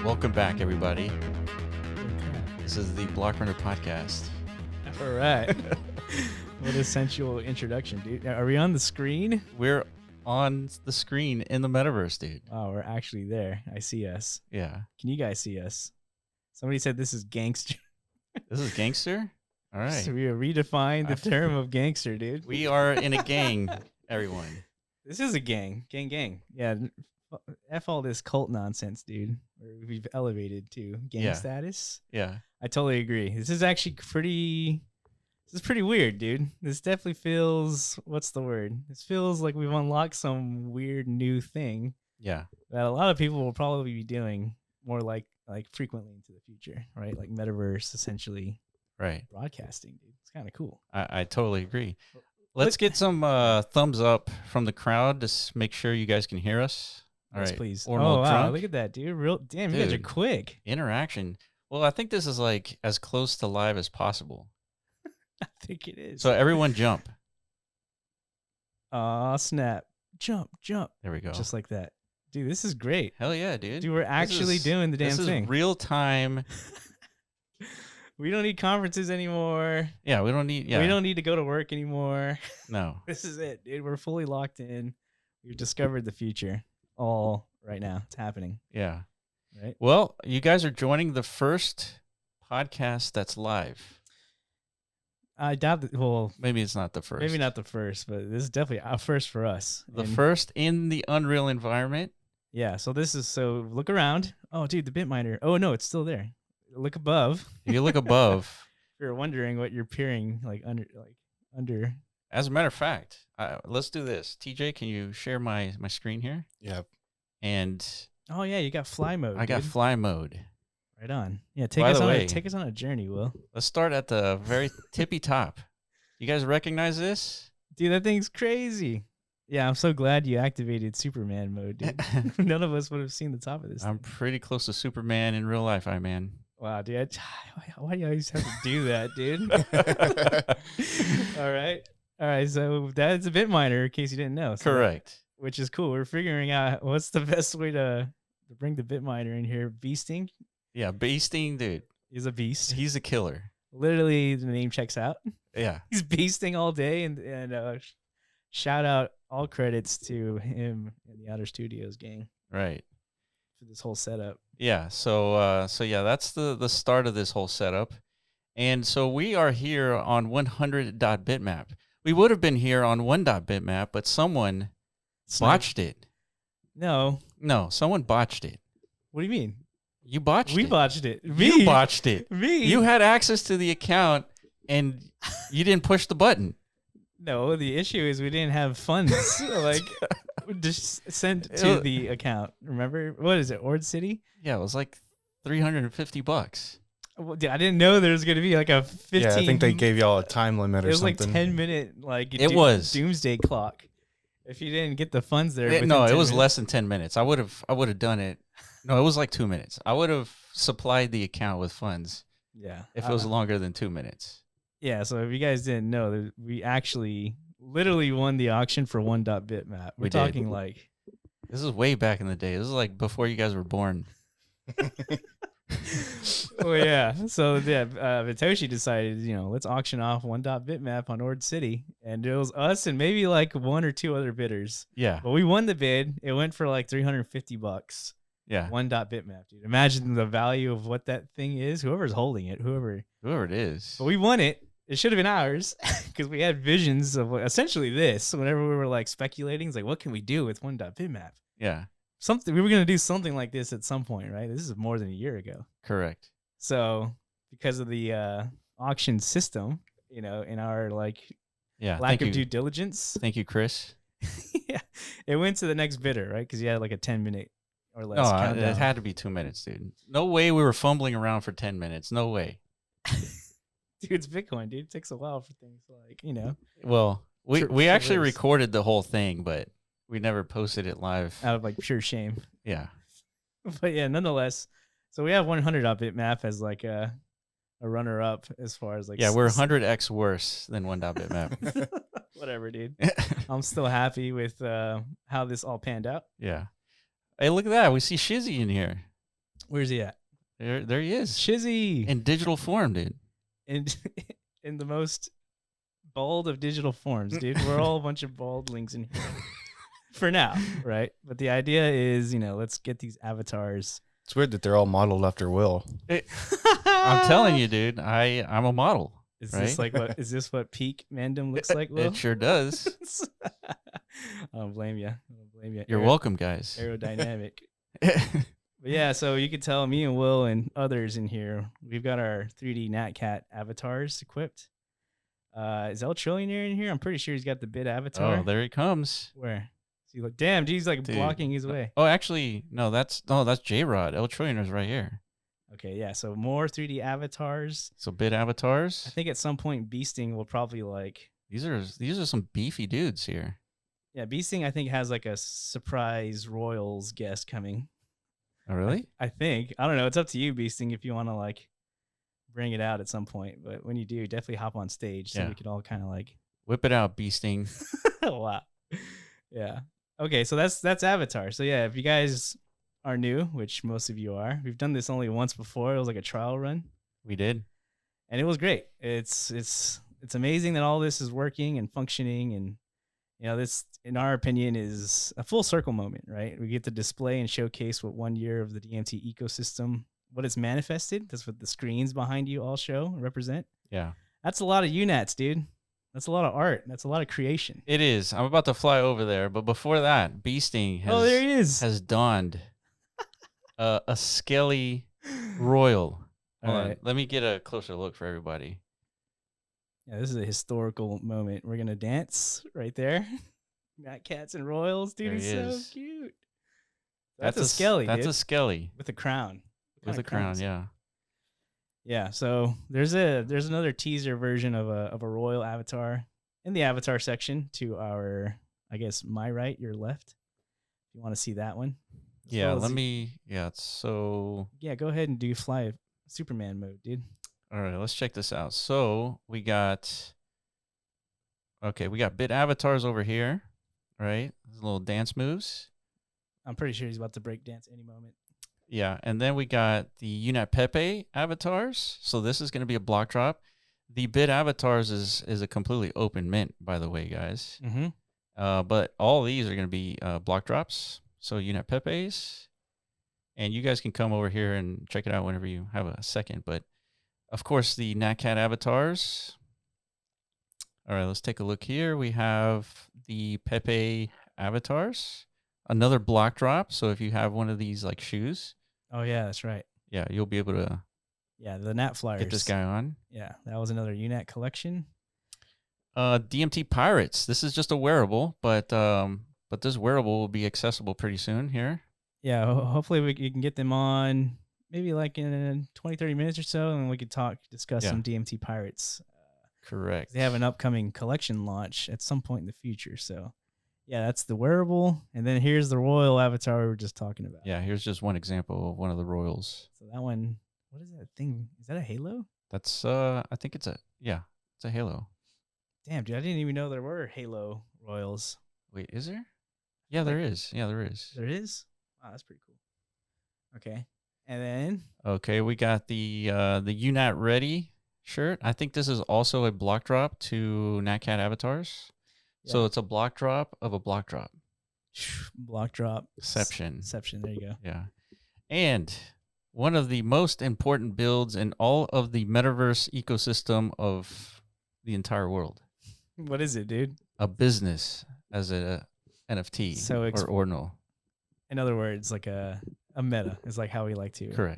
Welcome back, everybody. This is the Block Runner Podcast. All right. What a sensual introduction, dude. Are we on the screen? We're on the screen in the Metaverse, dude. Oh, we're actually there. I see us. Yeah. Can you guys see us? Somebody said this is gangster. This is gangster? All right. So we redefined the term of gangster, dude. We are in a gang, everyone. This is a gang. Gang. Yeah. F all this cult nonsense, dude. We've elevated to gang status. Yeah. I totally agree. This is actually pretty weird, dude. This definitely feels, what's the word? This feels like we've unlocked some weird new thing. Yeah. That a lot of people will probably be doing more like frequently into the future, right? Like Metaverse, essentially. Right. Broadcasting, dude. It's kind of cool. I totally agree. Let's get some thumbs up from the crowd to make sure you guys can hear us. All right, please. Or wow, drunk. Look at that, dude. Damn, you guys are quick. Interaction. Well, I think this is like as close to live as possible. I think it is. So everyone jump. Aw, snap. Jump. There we go. Just like that. Dude, this is great. Hell yeah, dude. Dude, we're actually doing the damn thing. This is real time. We don't need conferences anymore. Yeah, we don't need We don't need to go to work anymore. No. This is it, dude. We're fully locked in. We've discovered the future. All right now. It's happening. Yeah. Right. Well, you guys are joining the first podcast that's live. I doubt that. Well, maybe it's not the first. Maybe not the first, but this is definitely a first for us. The first in the Unreal environment. Yeah. So look around. Oh, dude, the Bitminer. Oh, no, it's still there. Look above. If you look above. If you're wondering what you're peering under. As a matter of fact, let's do this. TJ, can you share my screen here? Yeah. And oh yeah, you got fly mode. I got fly mode. Right on. Yeah, take us on a journey, Will. Let's start at the very tippy top. You guys recognize this? Dude, that thing's crazy. Yeah, I'm so glad you activated Superman mode, dude. None of us would have seen the top of this. I'm pretty close to Superman in real life, man. Wow, dude. Why do you always have to do that, dude? All right, so that's a Bitminer, in case you didn't know. So correct. Which is cool. We're figuring out what's the best way to bring the Bitminer in here. Beasting? Yeah, beasting, dude. He's a beast. He's a killer. Literally, the name checks out. Yeah. He's beasting all day, and shout out all credits to him and the Outer Studios gang. Right. For this whole setup. Yeah, so yeah, that's the start of this whole setup. And so we are here on 100.bitmap. We would have been here on 1.bitmap, but someone botched it. No, someone botched it. What do you mean? You botched it. We botched it. You botched it. Me. You had access to the account and you didn't push the button. No, the issue is we didn't have funds. Just sent to the account. Remember? What is it? Ord City? Yeah, it was like $350. Well, I didn't know there was going to be like a 15. Yeah, I think they gave y'all a time limit or something. It was like 10-minute, it was doomsday clock. If you didn't get the funds there, it was less than 10 minutes. I would have done it. No, it was like 2 minutes. I would have supplied the account with funds. Yeah, if it was longer than 2 minutes. Yeah, so if you guys didn't know, we actually literally won the auction for 1.bitmap. We're talking like this is way back in the day. This is like before you guys were born. Oh yeah. So yeah, Vitoshi decided, let's auction off 1.bitmap on Ord City, and it was us and maybe like one or two other bidders. Yeah. But we won the bid. It went for like $350. Yeah. 1.bitmap, dude. Imagine the value of what that thing is. Whoever's holding it, whoever it is. But we won it. It should have been ours because we had visions of essentially this. Whenever we were like speculating, it's like, what can we do with 1.bitmap? Yeah. We were going to do something like this at some point, right? This is more than a year ago. Correct. So because of the auction system, in our lack of due diligence. Thank you, Chris. Yeah. It went to the next bidder, right? Because you had like a 10-minute or less countdown. It had to be 2 minutes, dude. No way we were fumbling around for 10 minutes. No way. Dude, it's Bitcoin, dude. It takes a while for things Well, we actually recorded the whole thing, but we never posted it live. Out of pure shame. Yeah. But yeah, nonetheless. So we have 100.bitmap as like a runner-up as far as Yeah, we're 100x worse than 1.bitmap. Whatever, dude. I'm still happy with how this all panned out. Yeah. Hey, look at that. We see Shizzy in here. Where's he at? There he is. Shizzy. In digital form, dude. In the most bald of digital forms, dude. We're all a bunch of baldlings in here. For now, right? But the idea is, let's get these avatars. It's weird that they're all modeled after Will. I'm telling you, dude. I'm a model. Is right? this like what? Is this what peak Mandem looks like, Will? It sure does. I don't blame you. You're welcome, guys. Aerodynamic. But yeah, so you could tell me and Will and others in here, we've got our 3D NatCat avatars equipped. Is El Trillionaire in here? I'm pretty sure he's got the bit avatar. Oh, there he comes. Where? So look, damn, he's like Dude. blocking his way. Oh, actually, no, that's J-Rod. El Trillionaire's right here. Okay, yeah, so more 3D avatars. So bit avatars. I think at some point Beasting will probably like... These are some beefy dudes here. Yeah, Beasting I think has like a surprise Royals guest coming. Oh, really? I think. I don't know. It's up to you, Beasting, if you want to like bring it out at some point. But when you do, definitely hop on stage so we could all kind of like whip it out, Beasting. Wow. Yeah. Okay, so that's Avatar. So yeah, if you guys are new, which most of you are, we've done this only once before. It was like a trial run. We did. And it was great. It's amazing that all this is working and functioning, and this, in our opinion, is a full circle moment, right? We get to display and showcase what 1 year of the DMT ecosystem, what it's manifested. That's what the screens behind you all show and represent. Yeah. That's a lot of UNATs, dude. That's a lot of art. That's a lot of creation. It is. I'm about to fly over there, but before that, Beasting there he is. has donned a skelly royal. Hold on. Let me get a closer look for everybody. Yeah, this is a historical moment. We're gonna dance right there. Nat Cats and Royals, dude. He's so cute. That's a skelly. That's dude. a skelly with a crown. With a crown, yeah. Yeah. So there's another teaser version of a royal avatar in the avatar section to our, I guess, my right, your left. If you want to see that one. Yeah. So. Yeah. Go ahead and do fly Superman mode, dude. All right, let's check this out. So we got bit avatars over here, right? These little dance moves. I'm pretty sure he's about to break dance any moment. Yeah, and then we got the UNAT Pepe avatars. So this is going to be a block drop. The bit avatars is a completely open mint, by the way, guys. Mm-hmm. But all these are going to be block drops. So UNAT Pepes, and you guys can come over here and check it out whenever you have a second. But of course, the NatCat avatars. All right, let's take a look here. We have the Pepe avatars. Another block drop. So if you have one of these like shoes. Oh, yeah, that's right. Yeah, you'll be able to. Yeah, the Nat Flyers. Get this guy on. Yeah, that was another UNAT collection. DMT Pirates. This is just a wearable, but this wearable will be accessible pretty soon here. Yeah, hopefully you can get them on. Maybe like in 20, 30 minutes or so, and we could discuss some DMT Pirates. Correct. They have an upcoming collection launch at some point in the future. So, yeah, that's the wearable. And then here's the royal avatar we were just talking about. Yeah, here's just one example of one of the royals. So that one, what is that thing? Is that a halo? That's, I think it's a halo. Damn, dude, I didn't even know there were halo royals. Wait, is there? Yeah, there is. Yeah, there is. There is? Wow, that's pretty cool. Okay. And then we got the UNAT Ready shirt. I think this is also a block drop to NatCat avatars. Yeah. So it's a block drop of a block drop. Block drop. Exception. There you go. Yeah. And one of the most important builds in all of the metaverse ecosystem of the entire world. What is it, dude? A business as a NFT or ordinal. In other words, like a meta is like how we like to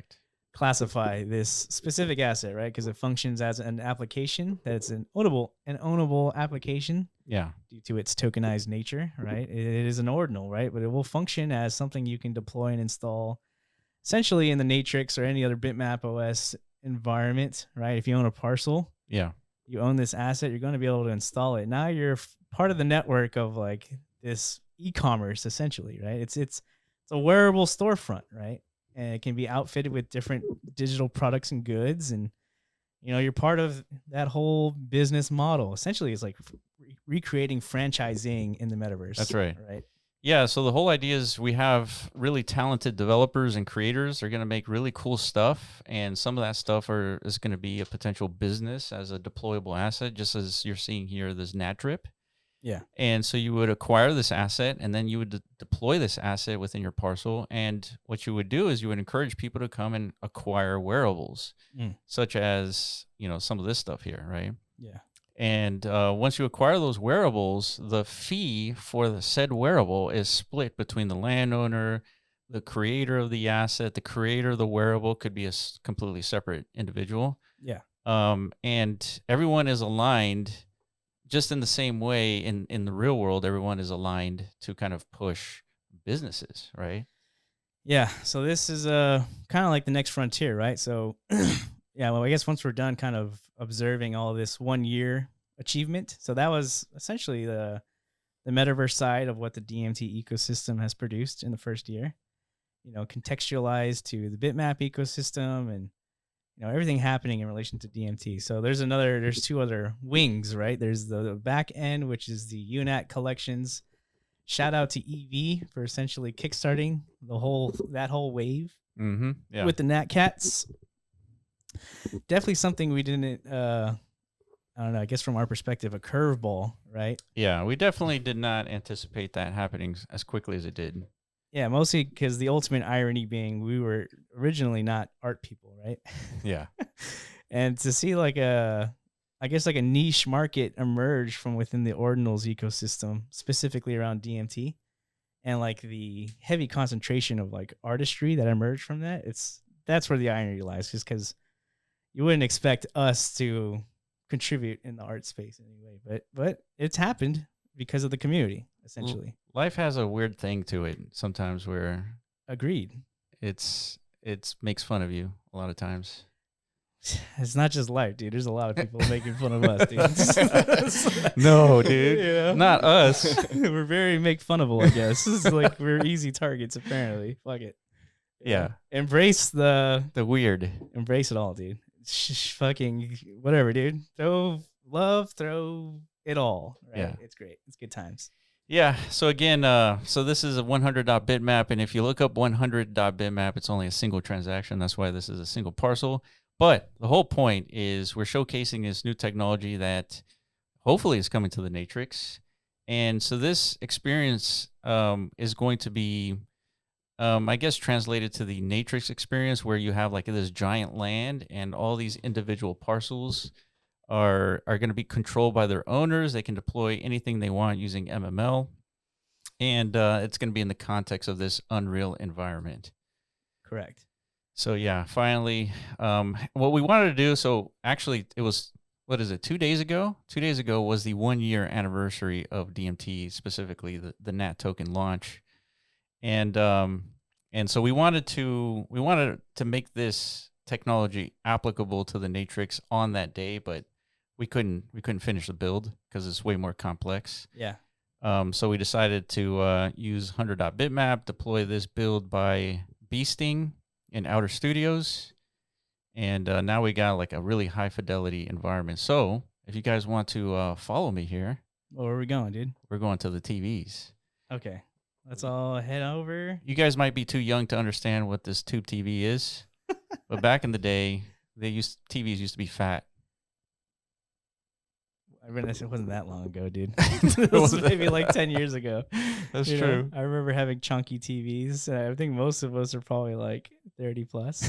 classify this specific asset, right? Because it functions as an application that's an ownable application. Yeah. Due to its tokenized nature, right? It is an ordinal, right? But it will function as something you can deploy and install essentially in the Matrix or any other Bitmap OS environment, right? If you own a parcel, you own this asset, you're going to be able to install it. Now you're part of the network of like this e-commerce essentially, right? It's a wearable storefront, right? And it can be outfitted with different digital products and goods. And, you're part of that whole business model. Essentially, it's like recreating franchising in the metaverse. That's right. Right. Yeah, so the whole idea is we have really talented developers and creators. They're going to make really cool stuff, and some of that stuff is going to be a potential business as a deployable asset, just as you're seeing here, this NAT trip. Yeah. And so you would acquire this asset, and then you would deploy this asset within your parcel. And what you would do is you would encourage people to come and acquire wearables, such as, some of this stuff here, right? Yeah. And once you acquire those wearables, the fee for the said wearable is split between the landowner, the creator of the asset. The creator of the wearable could be a completely separate individual. Yeah. And everyone is aligned just in the same way in the real world. Everyone is aligned to kind of push businesses, right? Yeah. So this is kind of like the next frontier, right? So yeah, well, I guess once we're done kind of observing all of this 1 year achievement, so that was essentially the metaverse side of what the DMT ecosystem has produced in the first year, contextualized to the Bitmap ecosystem and, everything happening in relation to DMT. So there's two other wings, right? There's the back end, which is the UNAT collections. Shout out to EV for essentially kickstarting that whole wave with the Nat Cats. Definitely something we didn't, I don't know, I guess from our perspective, a curveball, right? Yeah, we definitely did not anticipate that happening as quickly as it did. Yeah, mostly because the ultimate irony being we were originally not art people, right? Yeah. And to see like a niche market emerge from within the ordinals ecosystem, specifically around DMT, and like the heavy concentration of like artistry that emerged from that's where the irony lies, just because you wouldn't expect us to contribute in the art space anyway, but it's happened because of the community, essentially. Life has a weird thing to it sometimes where Agreed. It makes fun of you a lot of times. It's not just life, dude. There's a lot of people making fun of us, dude. No, dude. Not us. We're very make funnable, I guess. It's like we're easy targets, apparently. Fuck it. Yeah. Embrace the weird. Embrace it all, dude. Fucking whatever, dude. Throw it all. Right? Yeah. It's great. It's good times. Yeah. So again, so this is a 100.bitmap, and if you look up 100.bitmap, it's only a single transaction. That's why this is a single parcel. But the whole point is we're showcasing this new technology that hopefully is coming to the Natrix. And so this experience is going to be, I guess, translated to the Natrix experience, where you have like this giant land and all these individual parcels are going to be controlled by their owners. They can deploy anything they want using MML. And it's going to be in the context of this Unreal environment. Correct. So yeah, finally, what we wanted to do. So actually, it was 2 days ago? 2 days ago was the 1 year anniversary of DMT, specifically the NAT token launch, and so we wanted to make this technology applicable to the Natrix on that day, but we couldn't finish the build because it's way more complex. Yeah. So we decided to use 100.bitmap, deploy this build by beasting in Outer Studios, and now we got like a really high fidelity environment. So if you guys want to follow me here, where are we going, dude? We're going to the TVs. Okay, let's all head over. You guys might be too young to understand what this tube TV is, but back in the day, TVs used to be fat. I mean, it wasn't that long ago, dude. It was maybe like 10 years ago. That's true. I remember having chunky TVs. I think most of us are probably like 30 plus.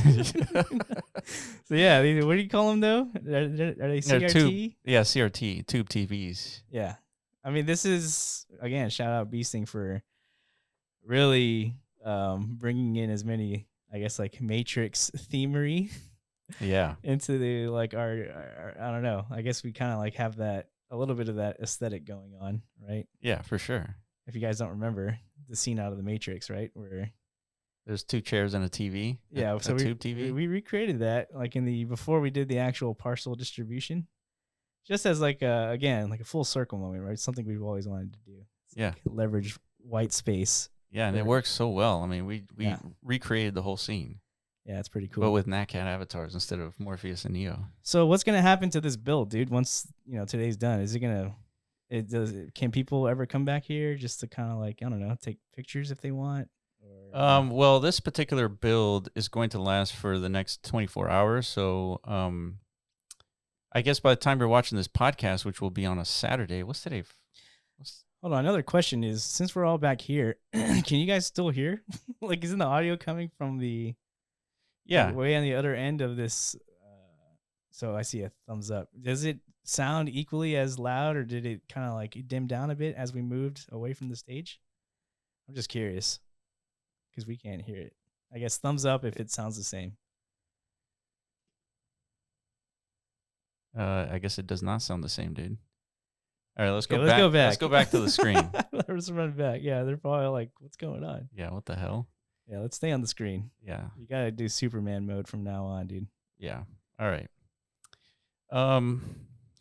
So yeah, what do you call them though? Are they CRT? CRT, tube TVs. Yeah. I mean, this is, again, shout out Beasting for really bringing in as many, I guess, like Matrix themery. Yeah. Into the like our I don't know. I guess we kind of like have that a little bit of that aesthetic going on, right? Yeah, for sure. If you guys don't remember the scene out of the Matrix, right, where there's two chairs and a TV. Yeah, so tube TV. We recreated that like before we did the actual parcel distribution, just as like again like a full circle moment, right? Something we've always wanted to do. Yeah, like leverage white space. Yeah, and it works so well. I mean, we recreated the whole scene. Yeah, it's pretty cool. But with NatCat avatars instead of Morpheus and Neo. So what's gonna happen to this build, dude? Once today's done, is Can people ever come back here just to kind of like, I don't know, take pictures if they want? Well, this particular build is going to last for the next 24 hours. So, I guess by the time you're watching this podcast, which will be on a Saturday, what's today? Hold on. Another question is, since we're all back here, can you guys still hear? Like, isn't the audio coming from the way on the other end of this? So I see a thumbs up. Does it sound equally as loud, or did it kind of like dim down a bit as we moved away from the stage? I'm just curious because we can't hear it. I guess thumbs up if it sounds the same. I guess it does not sound the same, dude. All right, let's go Let's back. go back. Let's go back to the screen. Let's run back. Yeah, they're probably like, what's going on? Yeah, what the hell? Yeah, let's stay on the screen. Yeah. You got to do Superman mode from now on, dude. Yeah. All right.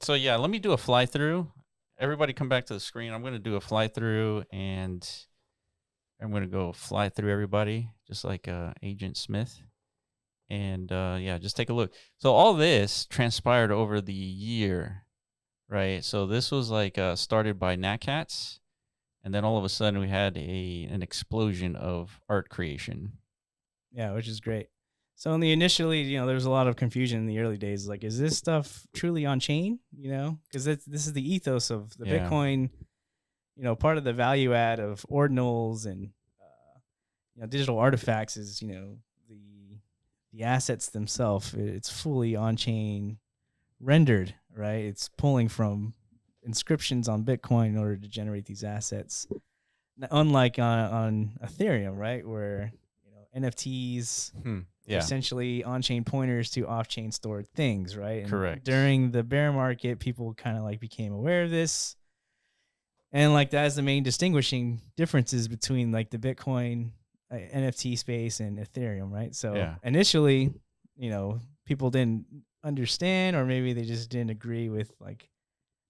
So yeah, let me do a fly through. Everybody come back to the screen. I'm going to do a fly through, and I'm going to go fly through everybody just like Agent Smith. And yeah, just take a look. So all this transpired over the year, right? So this was like started by NatCats, and then all of a sudden we had an explosion of art creation. Yeah, which is great. So in the initially, there was a lot of confusion in the early days. Like, is this stuff truly on chain? Because this is the ethos of the Bitcoin. Part of the value add of ordinals and digital artifacts is the assets themselves. It's fully on chain rendered, right? It's pulling from inscriptions on Bitcoin in order to generate these assets. Unlike on Ethereum, right, where NFTs essentially on-chain pointers to off-chain stored things, right? And correct. During the bear market, people kind of like became aware of this, and like that is the main distinguishing differences between like the Bitcoin NFT space and Ethereum, right? So initially, people didn't understand, or maybe they just didn't agree with like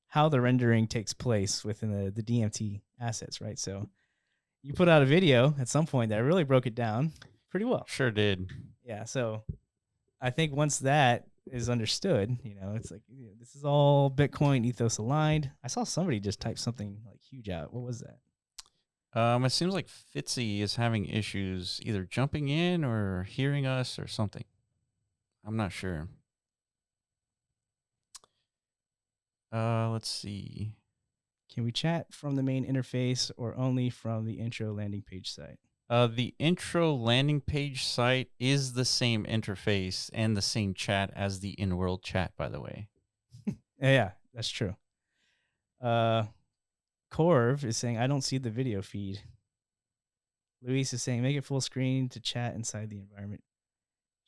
how the rendering takes place within the DMT assets, right? So you put out a video at some point that really broke it down pretty well. Sure did. Yeah. So I think once that is understood, it's like this is all Bitcoin ethos aligned. I saw somebody just type something like huge out. What was that? It seems like Fitzy is having issues either jumping in or hearing us or something. I'm not sure. Let's see. Can we chat from the main interface or only from the intro landing page site? The intro landing page site is the same interface and the same chat as the in-world chat, by the way. Yeah, that's true. Corv is saying, I don't see the video feed. Luis is saying, make it full screen to chat inside the environment.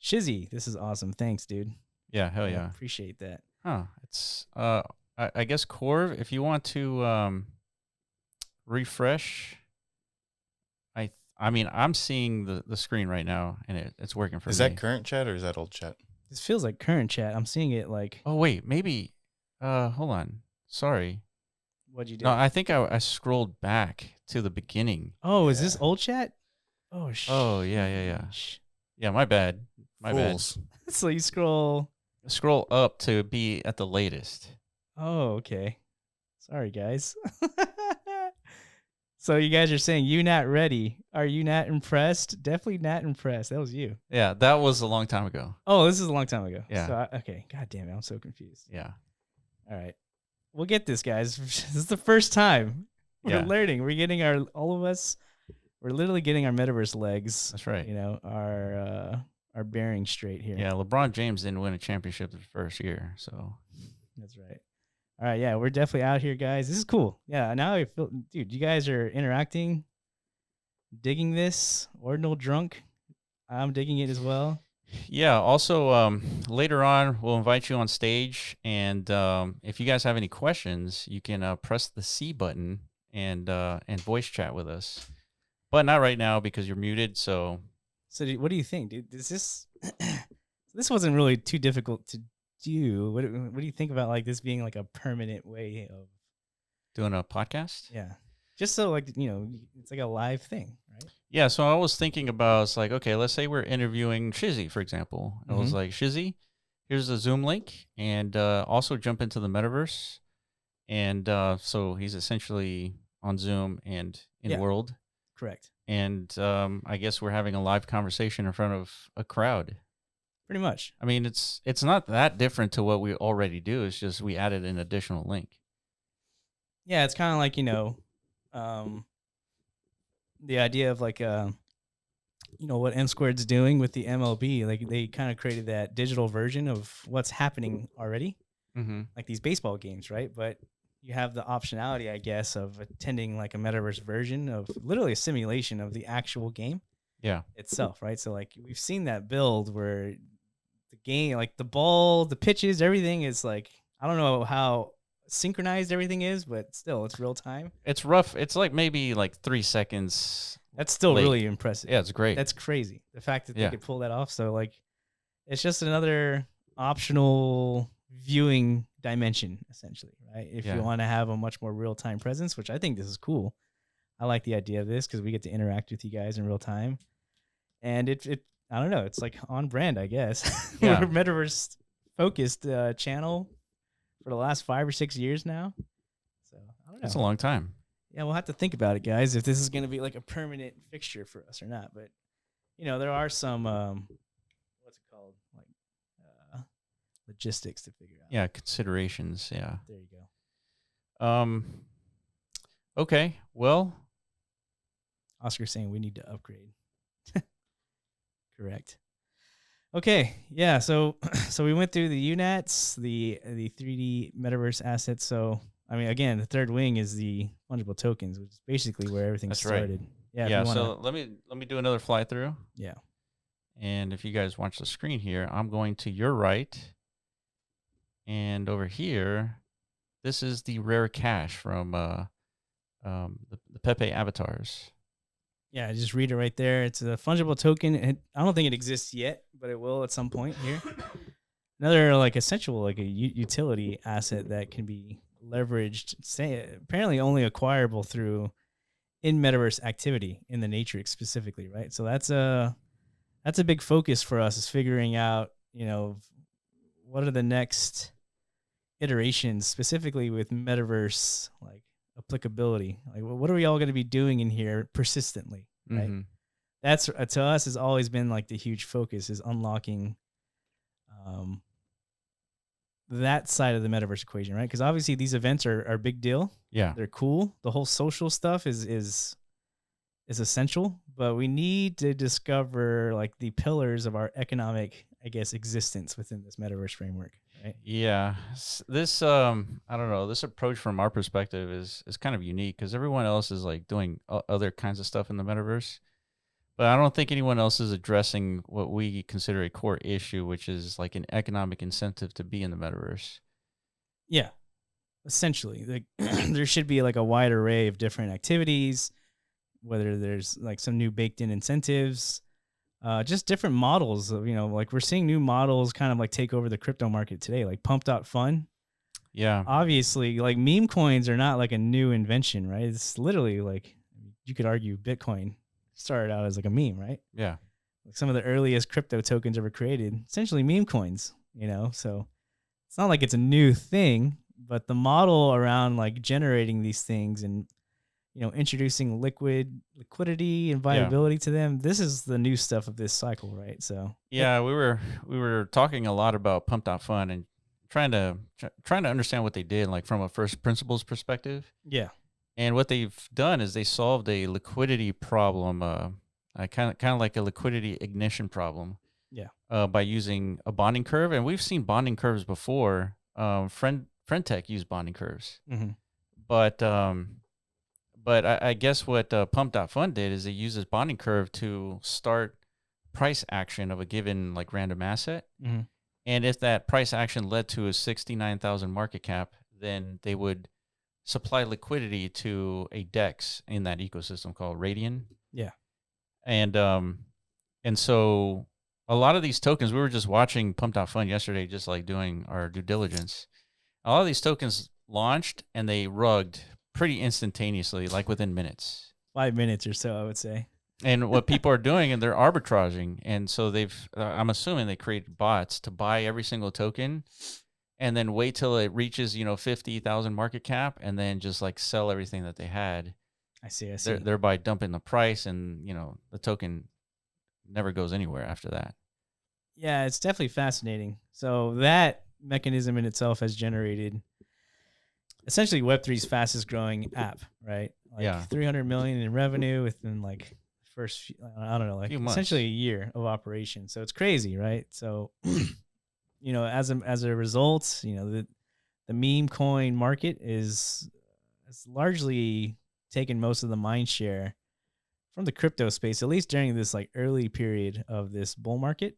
Shizzy, this is awesome. Thanks, dude. Yeah, hell yeah. Appreciate that. Huh. It's I guess Corv, if you want to refresh, I mean, I'm seeing the screen right now, and it's working for me. Is that current chat or is that old chat? This feels like current chat. I'm seeing it like... Oh, wait, maybe... hold on. Sorry. What'd you do? No, I think I scrolled back to the beginning. Oh, is this old chat? Oh, Oh, yeah. Yeah, my bad. My Fools. bad. So you scroll... Scroll up to be at the latest. Oh, okay. Sorry, guys. So you guys are saying UNAT ready. Are you not impressed? Definitely not impressed. That was you. Yeah, that was a long time ago. Oh, this is a long time ago. Yeah. So okay. God damn it. I'm so confused. Yeah. All right. We'll get this, guys. This is the first time we're learning. We're getting all of us, we're literally getting our metaverse legs. That's right. Our bearing straight here. Yeah, LeBron James didn't win a championship the first year, so. That's right. All right, yeah, we're definitely out here, guys. This is cool. Yeah, now I feel, dude, you guys are interacting, digging this. Ordinal drunk. I'm digging it as well. Yeah, also, later on, we'll invite you on stage, and if you guys have any questions, you can press the C button and voice chat with us. But not right now because you're muted, so... So what do you think, dude? Is this... This wasn't really too difficult to do. What do you think about like this being like a permanent way of doing a podcast? Yeah, just so like it's like a live thing, right? Yeah. So I was thinking about, it's like, okay, let's say we're interviewing Shizzy, for example. I was like, Shizzy, here's the Zoom link, and also jump into the metaverse, And so he's essentially on Zoom and in Yeah. World. Correct. And I guess we're having a live conversation in front of a crowd. Pretty much. I mean, it's not that different to what we already do. It's just we added an additional link. Yeah, it's kind of like, the idea of like, what M Squared's doing with the MLB. Like they kind of created that digital version of what's happening already, like these baseball games, right? But you have the optionality, I guess, of attending like a metaverse version of literally a simulation of the actual game itself, right? So like we've seen that build where the game, like the ball, the pitches, everything is like, I don't know how synchronized everything is, but still it's real time. It's rough. It's like maybe like 3 seconds. That's still late. really impressive. Yeah, it's great. That's crazy. The fact that they could pull that off. So like, it's just another optional viewing dimension, essentially, right? If you want to have a much more real time presence, which I think this is cool. I like the idea of this because we get to interact with you guys in real time, and it I don't know, it's like on brand, I guess. Yeah. We're a metaverse focused channel for the last 5 or 6 years now. So I don't know. That's a long time. Yeah, we'll have to think about it, guys, if this is going to be like a permanent fixture for us or not. But there are some what's it called, like logistics to figure out. Yeah, considerations. Yeah. There you go. Okay. Well, Oscar's saying we need to upgrade. Correct. Okay. Yeah. So we went through the UNATs, the 3D metaverse assets. So I mean, again, the third wing is the fungible tokens, which is basically where everything started. Right. Yeah. Yeah. So let me do another fly through. Yeah. And if you guys watch the screen here, I'm going to your right, and over here, this is the rare cache from the Pepe avatars. Yeah, just read it right there. It's a fungible token. I don't think it exists yet, but it will at some point here. Another like essential, like a utility asset that can be leveraged, apparently only acquirable through in metaverse activity in the Matrix specifically, right? So that's a big focus for us, is figuring out, what are the next iterations specifically with metaverse like applicability. Like, what are we all going to be doing in here persistently, right? Mm-hmm. That's to us has always been like the huge focus, is unlocking that side of the metaverse equation, right? Because obviously these events are a big deal. Yeah, they're cool. The whole social stuff is essential, but we need to discover like the pillars of our economic, I guess, existence within this metaverse framework. Right? Yeah, this I don't know. This approach from our perspective is kind of unique because everyone else is like doing other kinds of stuff in the metaverse, but I don't think anyone else is addressing what we consider a core issue, which is like an economic incentive to be in the metaverse. Yeah, essentially, like there should be like a wide array of different activities, whether there's like some new baked in incentives. Just different models of, like we're seeing new models kind of like take over the crypto market today, like pump.fun. Yeah. Obviously, like meme coins are not like a new invention, right? It's literally like, you could argue Bitcoin started out as like a meme, right? Yeah. Like some of the earliest crypto tokens ever created, essentially meme coins, so it's not like it's a new thing, but the model around like generating these things and introducing liquidity and viability to them. This is the new stuff of this cycle, right? So yeah, we were talking a lot about Pump.Fun and trying to understand what they did, like from a first principles perspective. Yeah, and what they've done is they solved a liquidity problem, kind of like a liquidity ignition problem. Yeah, by using a bonding curve, and we've seen bonding curves before. Friendtech used bonding curves, but I guess what Pump.Fun did is it uses bonding curve to start price action of a given like random asset. Mm-hmm. And if that price action led to a 69,000 market cap, then they would supply liquidity to a DEX in that ecosystem called Radian. Yeah. And so a lot of these tokens, we were just watching Pump.Fun yesterday, just like doing our due diligence. A lot of these tokens launched and they rugged pretty instantaneously, like within minutes. 5 minutes or so, I would say. And what people are doing, and they're arbitraging. And so I'm assuming they created bots to buy every single token and then wait till it reaches 50,000 market cap, and then just like sell everything that they had. I see. Thereby dumping the price, and the token never goes anywhere after that. Yeah, it's definitely fascinating. So that mechanism in itself has generated essentially Web3's fastest growing app, right? Like Yeah. 300 million in revenue within like first, I don't know, like essentially a year of operation. So it's crazy, right? So, as a result, the meme coin market is largely taken most of the mind share from the crypto space, at least during this like early period of this bull market.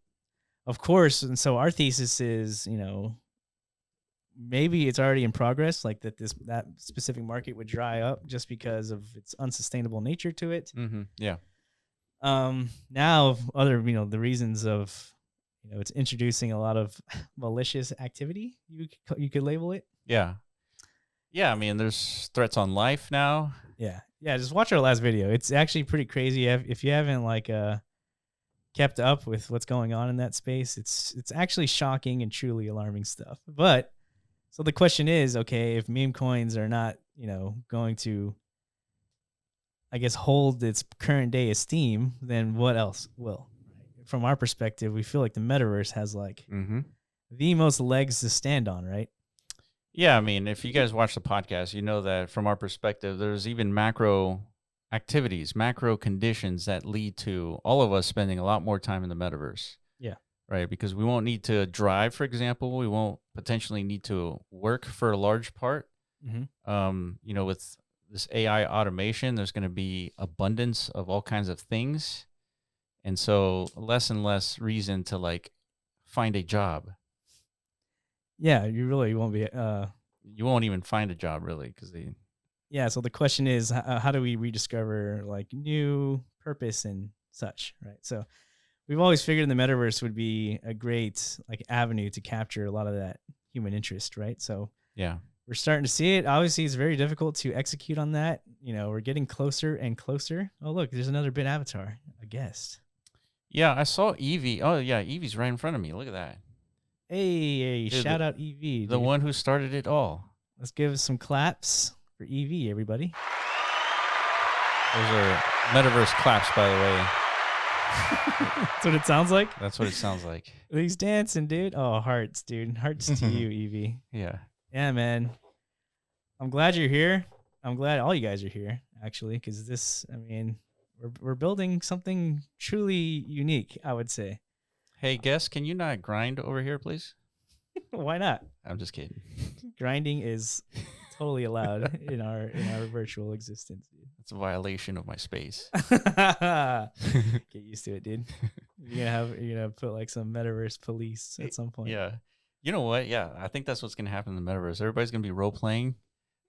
Of course, and so our thesis is, maybe it's already in progress, like that specific market would dry up just because of its unsustainable nature to it. Mm-hmm. Yeah. Now other, the reasons of, it's introducing a lot of malicious activity. You could label it. Yeah. Yeah. I mean, there's threats on life now. Yeah. Yeah. Just watch our last video. It's actually pretty crazy. If you haven't kept up with what's going on in that space, it's actually shocking and truly alarming stuff. But so the question is, okay, if meme coins are not, going to, I guess, hold its current day esteem, then what else will? From our perspective, we feel like the metaverse has the most legs to stand on, right? Yeah, I mean, if you guys watch the podcast, you know that from our perspective, there's even macro activities, macro conditions that lead to all of us spending a lot more time in the metaverse. Yeah. Right, because we won't need to drive, for example. We won't potentially need to work for a large part. Mm-hmm. With this AI automation, there's going to be abundance of all kinds of things. And so less and less reason to find a job. Yeah, you really won't be. You won't even find a job really because they. Yeah, so the question is, how do we rediscover new purpose and such, right? So we've always figured the metaverse would be a great avenue to capture a lot of that human interest, right? So yeah, we're starting to see it. Obviously, it's very difficult to execute on that. We're getting closer and closer. Oh, look, there's another Bit avatar, a guest. Yeah, I saw Evie. Oh, yeah, Evie's right in front of me. Look at that. Hey, Dude, shout out Evie. The one who started it all. Let's give some claps for Evie, everybody. Those are Metaverse claps, by the way. That's what it sounds like? That's what it sounds like. He's dancing, dude. Oh, hearts, dude. Hearts to you, Evie. Yeah. Yeah, man. I'm glad you're here. I'm glad all you guys are here, actually, because we're building something truly unique, I would say. Hey, guest, can you not grind over here, please? Why not? I'm just kidding. Grinding is totally allowed in our virtual existence, dude. It's a violation of my space. Get used to it, dude. You're gonna put some metaverse police at some point. Yeah. You know what? Yeah, I think that's what's gonna happen in the metaverse. Everybody's gonna be role playing,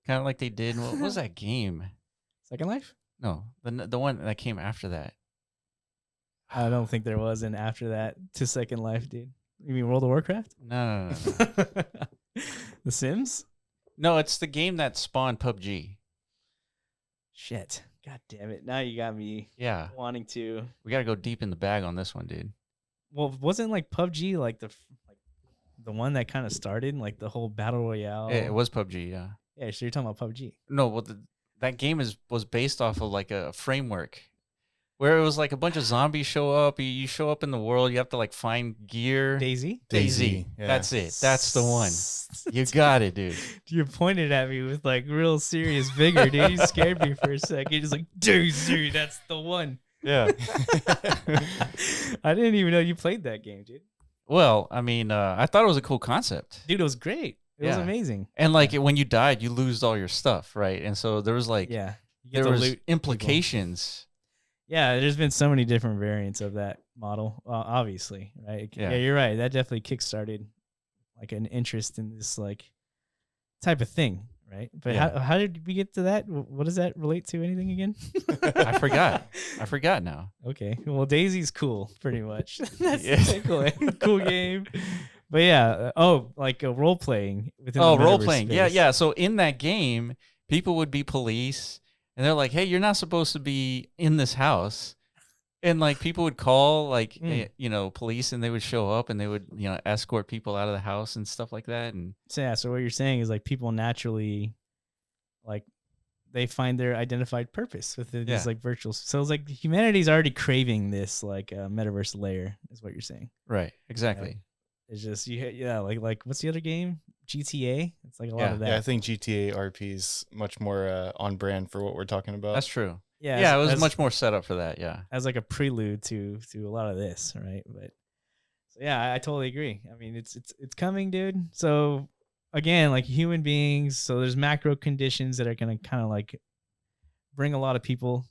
kind of like they did. What was that game? Second Life? No, the one that came after that. I don't think there was an after that to Second Life, dude. You mean World of Warcraft? No. The Sims? No, it's the game that spawned PUBG. Shit. God damn it. Now you got me wanting to. We got to go deep in the bag on this one, dude. Well, wasn't PUBG the one that kind of started the whole battle royale? Yeah, it was PUBG, yeah. Yeah, so you're talking about PUBG. No, well, that game was based off of a framework where it was a bunch of zombies show up. You show up in the world. You have to find gear. Daisy. Yeah. That's it. That's the one. You got it, dude. You pointed at me with real serious vigor, dude. You scared me for a second. You're just dude, that's the one. Yeah. I didn't even know you played that game, dude. Well, I mean, I thought it was a cool concept. Dude, it was great. It was amazing. And when you died, you lose all your stuff, right? And so there was there was implications. Yeah, there's been so many different variants of that model, obviously, right? Yeah, you're right. That definitely kickstarted an interest in this type of thing, right? But how did we get to that? What does that relate to? Anything again? I forgot now. Okay. Well, Daisy's cool, pretty much. That's cool game. But yeah, a role playing within the role playing. Space. Yeah. So in that game, people would be police, and they're like, "Hey, you're not supposed to be in this house." And like people would call like Mm. police, and they would show up, and they would escort people out of the house and stuff like that. And So yeah, so what you're saying is like people naturally, like, they find their identified purpose within these like virtual. So it's like humanity's already craving this like metaverse layer, is what you're saying. right, exactly. It's just like what's the other game? GTA. It's like a lot Yeah. of that. Yeah, I think GTA RP is much more on brand for what we're talking about. That's true. Yeah, Yeah, it was as much more set up for that. Yeah. as like a prelude to a lot of this, right? But so yeah, I totally agree. I mean, it's coming, dude. So again, like human beings, so there's macro conditions that are gonna kind of like bring a lot of people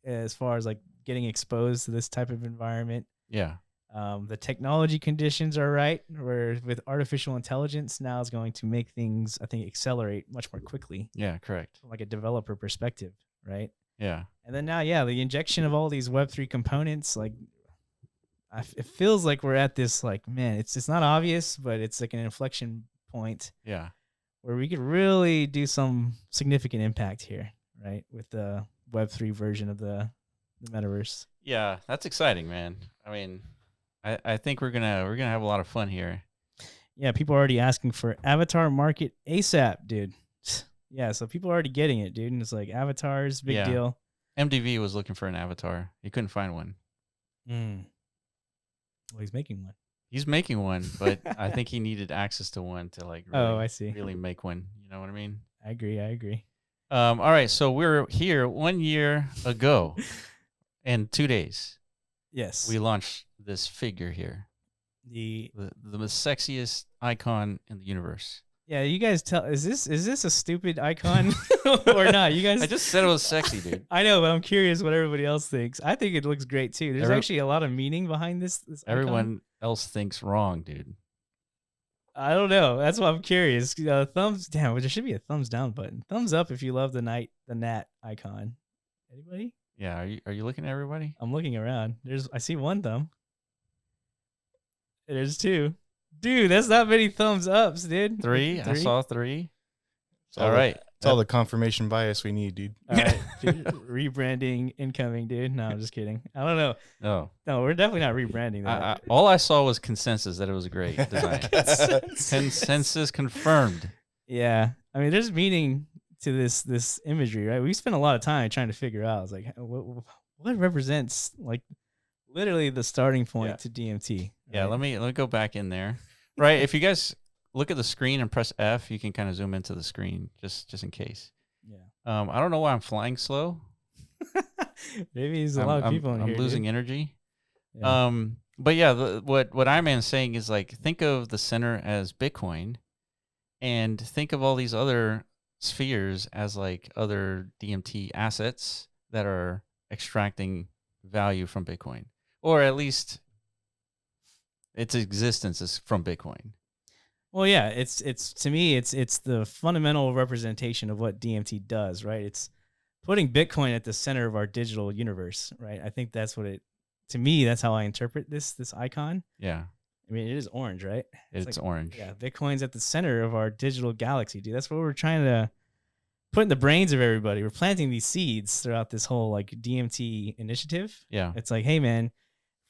as far as like getting exposed to this type of environment. Yeah. The technology conditions are right, where with artificial intelligence now is going to make things, I think, accelerate much more quickly Yeah, correct. from like a developer perspective, right? Yeah. And then now, yeah, the injection of all these Web3 components, like it feels like we're at this, like, man, it's not obvious, but it's like an inflection point Yeah. where we could really do some significant impact here, right? With the Web3 version of the metaverse. Yeah, that's exciting, man. I mean, I think we're gonna have a lot of fun here. Yeah, people are already asking for avatar market ASAP, dude. Yeah, so people are already getting it, dude. And it's like avatars, big Yeah. deal. MDV was looking for an avatar. He couldn't find one. Well, he's making one. He's making one, but I think he needed access to one to like really, I see. really make one. You know what I mean? I agree. All right, so we're here 1 year ago, in 2 days. Yes. We launched this figure here, the the most sexiest icon in the universe. Yeah, you guys tell, is this a stupid icon or not? You guys I just said it was sexy, dude. I know, but I'm curious what everybody else thinks. I think it looks great too. There's actually a lot of meaning behind this icon. Everyone else thinks wrong, dude. I don't know. That's why I'm curious. Thumbs down. There should be a thumbs down button. Thumbs up if you love the Nat icon. Anybody? Yeah, are you looking at everybody? I'm looking around. I see one thumb. There's two. Dude, that's not many thumbs ups, dude. Three? I saw three. All right. It's all the confirmation bias we need, dude. All right. Dude, rebranding incoming, dude. No, I'm just kidding. I don't know. No, we're definitely not rebranding that. All I saw was consensus that it was a great design. Consensus confirmed. Yeah. I mean, there's meaning to this imagery, right? We spent a lot of time trying to figure out, like, what represents, like, literally the starting point to DMT. Right? Yeah, let me go back in there. Right, if you guys look at the screen and press F, you can kind of zoom into the screen just in case. Yeah. I don't know why I'm flying slow. Maybe there's a lot of people in here. I'm losing energy. Yeah. But yeah, what Iron Man's saying is, like, think of the center as Bitcoin, and think of all these other spheres as like other DMT assets that are extracting value from Bitcoin, or at least its existence is from Bitcoin. Well, yeah, it's to me, it's the fundamental representation of what DMT does, right? It's putting Bitcoin at the center of our digital universe, right? I think that's what to me, that's how I interpret this icon. Yeah. I mean, it is orange, right? It's like, orange. Yeah, Bitcoin's at the center of our digital galaxy, dude. That's what we're trying to put in the brains of everybody. We're planting these seeds throughout this whole like DMT initiative. Yeah. It's like, hey, man, if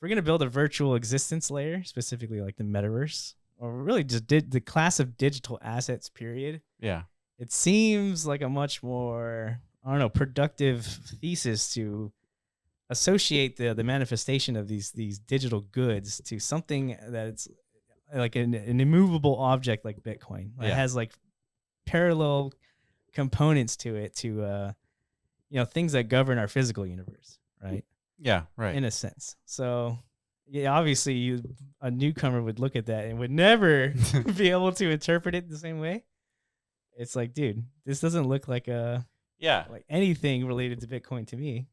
we're going to build a virtual existence layer, specifically like the metaverse, or really just the class of digital assets, period. Yeah. It seems like a much more, I don't know, productive thesis to associate the manifestation of these digital goods to something that's like an immovable object like Bitcoin. It has like parallel components to it, to things that govern our physical universe, right? Yeah, right. In a sense. So yeah, obviously a newcomer would look at that and would never be able to interpret it the same way. It's like, dude, this doesn't look like like anything related to Bitcoin to me.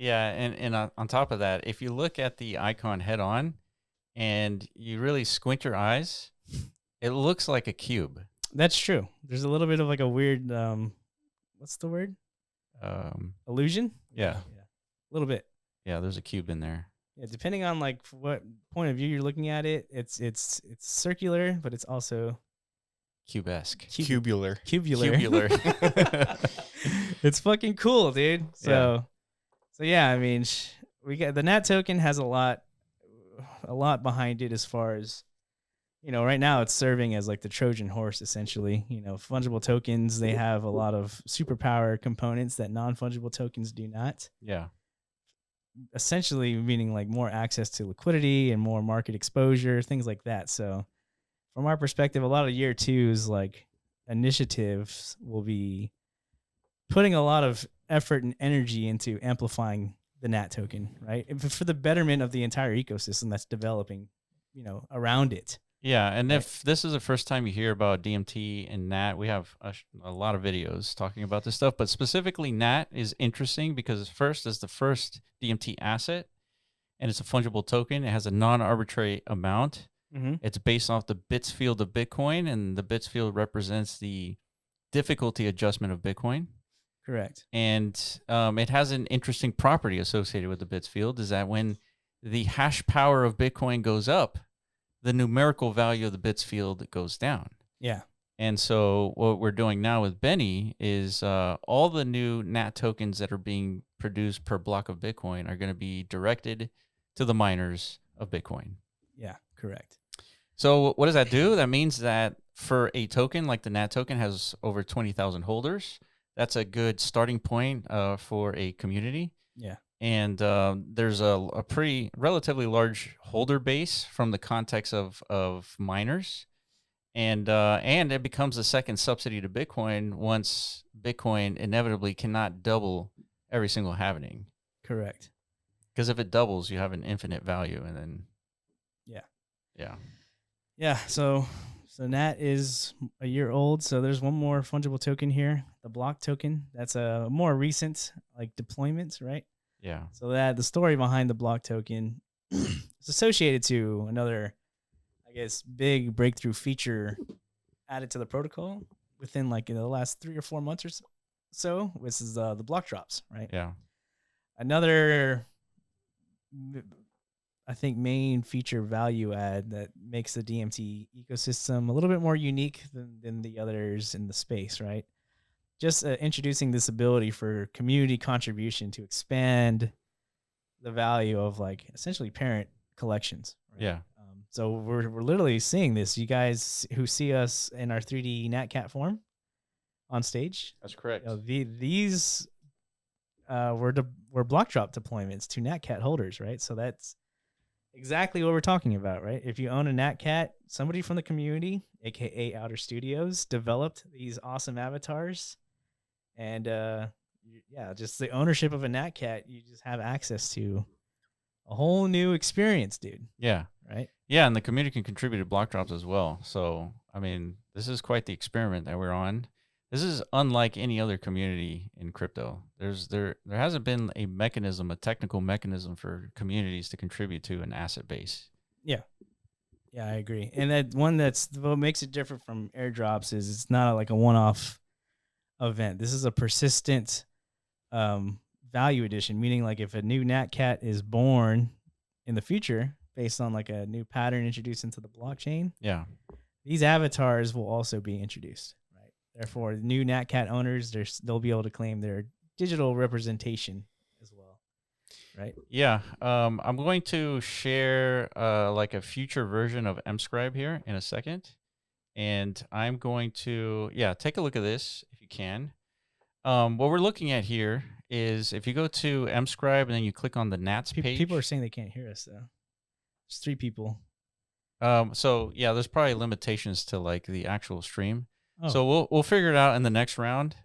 Yeah, and on top of that, if you look at the icon head on and you really squint your eyes, it looks like a cube. That's true. There's a little bit of like a weird, what's the word? Illusion? Yeah. A little bit. Yeah, there's a cube in there. Yeah, depending on like what point of view you're looking at it, it's circular, but it's also cubesque. Cubular. It's fucking cool, dude. So yeah, I mean, we got the NAT token has a lot behind it as far as, right now it's serving as like the Trojan horse, essentially. Fungible tokens, they have a lot of superpower components that non-fungible tokens do not. Yeah. Essentially meaning like more access to liquidity and more market exposure, things like that. So from our perspective, a lot of year two's like initiatives will be putting a lot of effort and energy into amplifying the NAT token, right? For the betterment of the entire ecosystem that's developing, around it. Yeah, and Right. if this is the first time you hear about DMT and NAT, we have a lot of videos talking about this stuff, but specifically NAT is interesting because first is the first DMT asset, and it's a fungible token. It has a non-arbitrary amount. Mm-hmm. It's based off the bits field of Bitcoin, and the bits field represents the difficulty adjustment of Bitcoin. Correct. And it has an interesting property associated with the bits field, is that when the hash power of Bitcoin goes up, the numerical value of the bits field goes down. Yeah. And so what we're doing now with Benny is all the new NAT tokens that are being produced per block of Bitcoin are going to be directed to the miners of Bitcoin. Yeah, correct. So what does that do? That means that for a token, like the NAT token has over 20,000 holders, that's a good starting point for a community. Yeah. And there's a pretty relatively large holder base from the context of miners. And it becomes the second subsidy to Bitcoin once Bitcoin inevitably cannot double every single halvening. Correct. Because if it doubles, you have an infinite value, and then yeah. So NAT is a year old. So there's one more fungible token here, the block token. That's a more recent like deployment, right? Yeah. So that the story behind the block token is associated to another, I guess, big breakthrough feature added to the protocol within like the last 3 or 4 months or so. This is the block drops, right? Yeah. Another, I think, main feature value add that makes the DMT ecosystem a little bit more unique than the others in the space, right? Just introducing this ability for community contribution to expand the value of like essentially parent collections. Right? Yeah. So we're literally seeing this. You guys who see us in our 3D NatCat form on stage. That's correct. These were block drop deployments to NatCat holders, right? So that's exactly what we're talking about, right? If you own a NatCat, somebody from the community, aka Outer Studios, developed these awesome avatars. And just the ownership of a NatCat, you just have access to a whole new experience, dude. Yeah. Right? Yeah, and the community can contribute to block drops as well. So, I mean, this is quite the experiment that we're on. This is unlike any other community in crypto. There hasn't been a mechanism, a technical mechanism for communities to contribute to an asset base. Yeah. Yeah, I agree. And that one that's what makes it different from airdrops is it's not like a one-off event. This is a persistent value addition, meaning like if a new NatCat is born in the future based on like a new pattern introduced into the blockchain, these avatars will also be introduced, right? Therefore, new NatCat owners, they'll be able to claim their digital representation as well, right? Yeah. I'm going to share like a future version of mscribe here in a second. And I'm going to, take a look at this if you can. What we're looking at here is if you go to mscribe and then you click on the Nats page. People are saying they can't hear us though. There's 3 people. So yeah, there's probably limitations to like the actual stream. Oh. So we'll figure it out in the next round.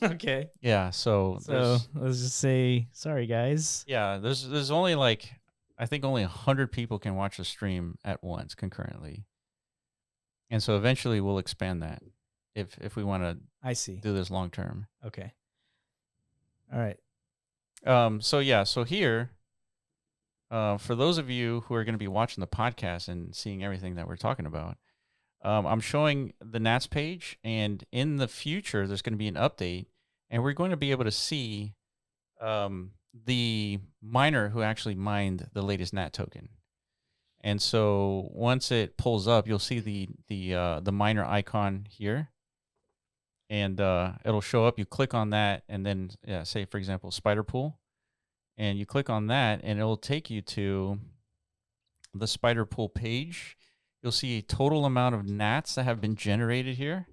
Okay. Yeah. So let's just say sorry, guys. Yeah. There's only like I think only 100 people can watch the stream at once concurrently. And so eventually we'll expand that if we want to do this long term. Okay. All right. So here, for those of you who are going to be watching the podcast and seeing everything that we're talking about, I'm showing the Nats page, and in the future there's going to be an update, and we're going to be able to see the miner who actually mined the latest Nat token. And so once it pulls up, you'll see the miner icon here, and it'll show up. You click on that, and then say for example Spider Pool, and you click on that, and it'll take you to the spider pool page. You'll see a total amount of NATs that have been generated here,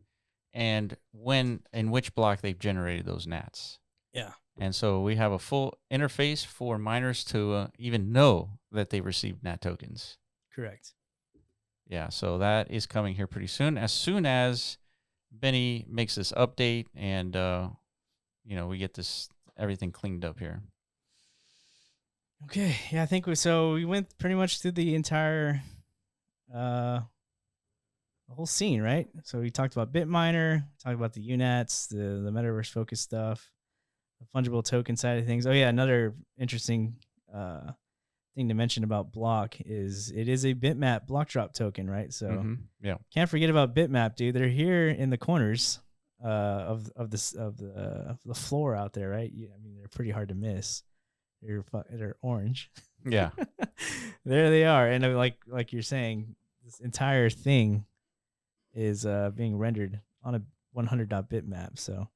and when in which block they've generated those NATs. Yeah. And so we have a full interface for miners to even know that they received NAT tokens. Correct. Yeah, so that is coming here pretty soon. As soon as Benny makes this update and we get this everything cleaned up here. Okay. Yeah, I think we went pretty much through the entire the whole scene, right? So we talked about Bitminer, talked about the UNATs, the metaverse focused stuff, the fungible token side of things. Oh yeah, another interesting thing to mention about Block is it is a Bitmap block drop token, right? So yeah, can't forget about Bitmap, dude. They're here in the corners of the floor out there, right? Yeah, I mean they're pretty hard to miss. They're orange. yeah, There they are, and like you're saying, this entire thing is being rendered on a 100.bitmap. So,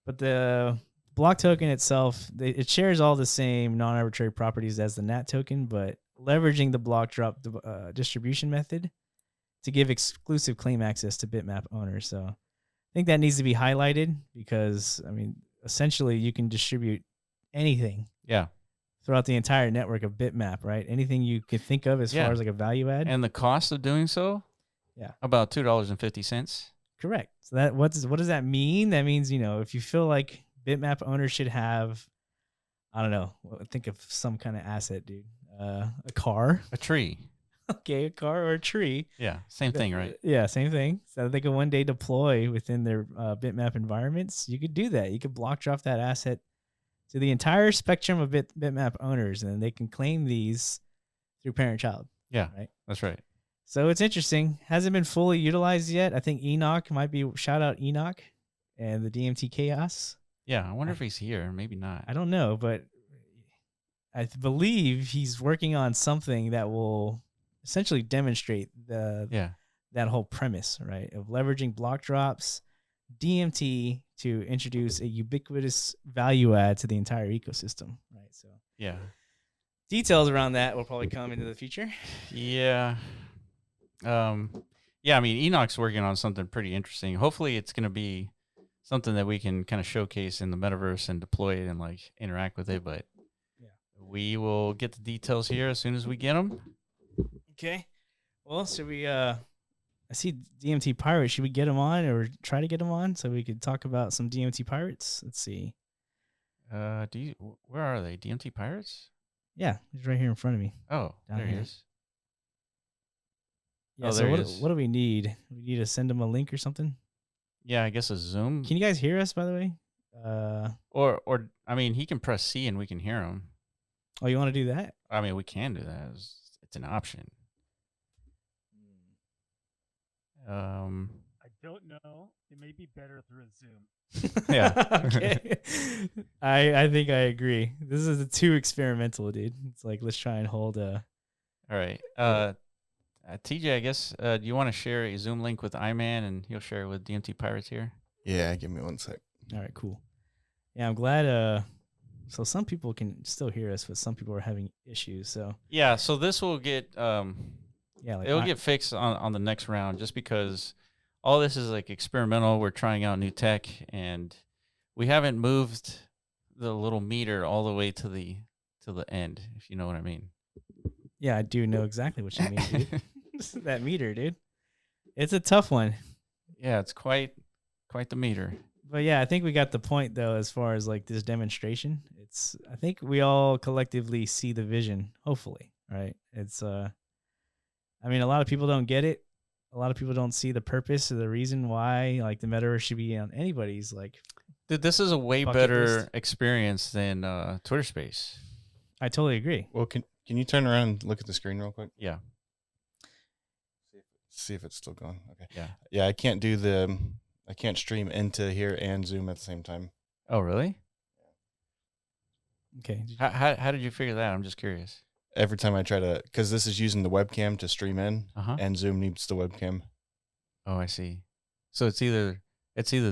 but the block token itself, it shares all the same non-arbitrary properties as the NAT token, but leveraging the block drop distribution method to give exclusive claim access to Bitmap owners. So, I think that needs to be highlighted because, I mean, essentially you can distribute anything. Yeah. Throughout the entire network of Bitmap, right? Anything you could think of as far as like a value add. And the cost of doing so? Yeah. About $2.50. Correct. So that what does that mean? That means, if you feel like Bitmap owners should have, I don't know, think of some kind of asset, dude. A car. A tree. Okay, a car or a tree. Yeah, same thing, right? Yeah, same thing. So they can one day deploy within their Bitmap environments. You could do that. You could block drop that asset to the entire spectrum of Bitmap owners, and they can claim these through parent-child. Yeah, right. That's right. So it's interesting. Hasn't been fully utilized yet. I think Enoch might be, shout out Enoch and the DMT Chaos. Yeah, I wonder if he's here. Maybe not. I don't know, but I believe he's working on something that will essentially demonstrate that whole premise, right, of leveraging block drops, DMT to introduce a ubiquitous value add to the entire ecosystem, right? So yeah, details around that will probably come into the future. Yeah. I mean, Enoch's working on something pretty interesting. Hopefully it's going to be something that we can kind of showcase in the metaverse and deploy it and like interact with it. But we will get the details here as soon as we get them. Okay. Well, should we, I see DMT Pirates. Should we get him on or try to get him on so we could talk about some DMT Pirates? Let's see. Where are they? DMT Pirates? Yeah, he's right here in front of me. Oh, there he is. Yeah, so what do we need? We need to send him a link or something? Yeah, I guess a Zoom. Can you guys hear us, by the way? Or I mean, he can press C and we can hear him. Oh, you want to do that? I mean, we can do that. It's an option. I don't know. It may be better through a Zoom. Yeah. Okay. I think I agree. This is too experimental, dude. It's like, let's try and hold a. All right. TJ, I guess, do you want to share a Zoom link with iMan and he'll share it with DMT Pirates here? Yeah, give me one sec. All right, cool. Yeah, I'm glad. So some people can still hear us, but some people are having issues. So yeah, so this will get it'll get fixed on the next round, just because all this is like experimental. We're trying out new tech, and we haven't moved the little meter all the way to the end, if you know what I mean. Yeah, I do know exactly what you mean, dude. That meter, dude. It's a tough one. Yeah, it's quite the meter. But yeah, I think we got the point though, as far as like this demonstration. I think we all collectively see the vision, hopefully, right? It's I mean, a lot of people don't get it. A lot of people don't see the purpose or the reason why like the metaverse should be on anybody's like. Dude, this is a way better experience than Twitter Space. I totally agree. Well, can you turn around and look at the screen real quick? Yeah. See if it's still going. Okay. Yeah. Yeah, I can't stream into here and Zoom at the same time. Oh, really? Okay. How did you figure that? I'm just curious. Every time I try to, because this is using the webcam to stream in, and Zoom needs the webcam. Oh, I see. So it's either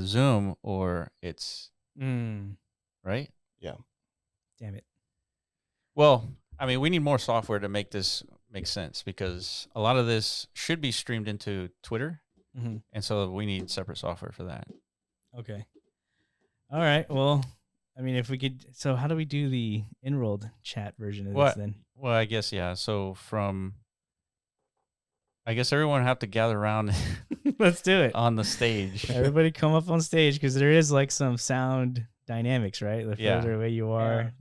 Zoom or it's right. Yeah. Damn it. Well, I mean, we need more software to make this make sense because a lot of this should be streamed into Twitter, and so we need separate software for that. Okay. All right. Well, I mean, if we could, so how do we do the enrolled chat version of this then? Well, I guess yeah. So I guess everyone have to gather around. Let's do it on the stage. Everybody come up on stage because there is like some sound dynamics, right? The further away you are.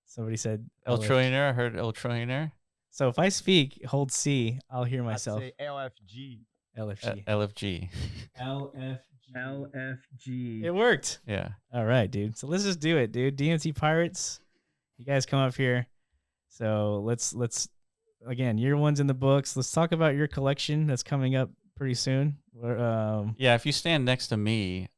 Somebody said El Trillionaire. I heard El Trillionaire. So if I speak, hold C, I'll hear myself. I'd say LFG. LFG. LFG. It worked. Yeah. All right, dude. So let's just do it, dude. DMT Pirates, you guys come up here. So let's again, year one's in the books. Let's talk about your collection that's coming up pretty soon. Yeah, if you stand next to me,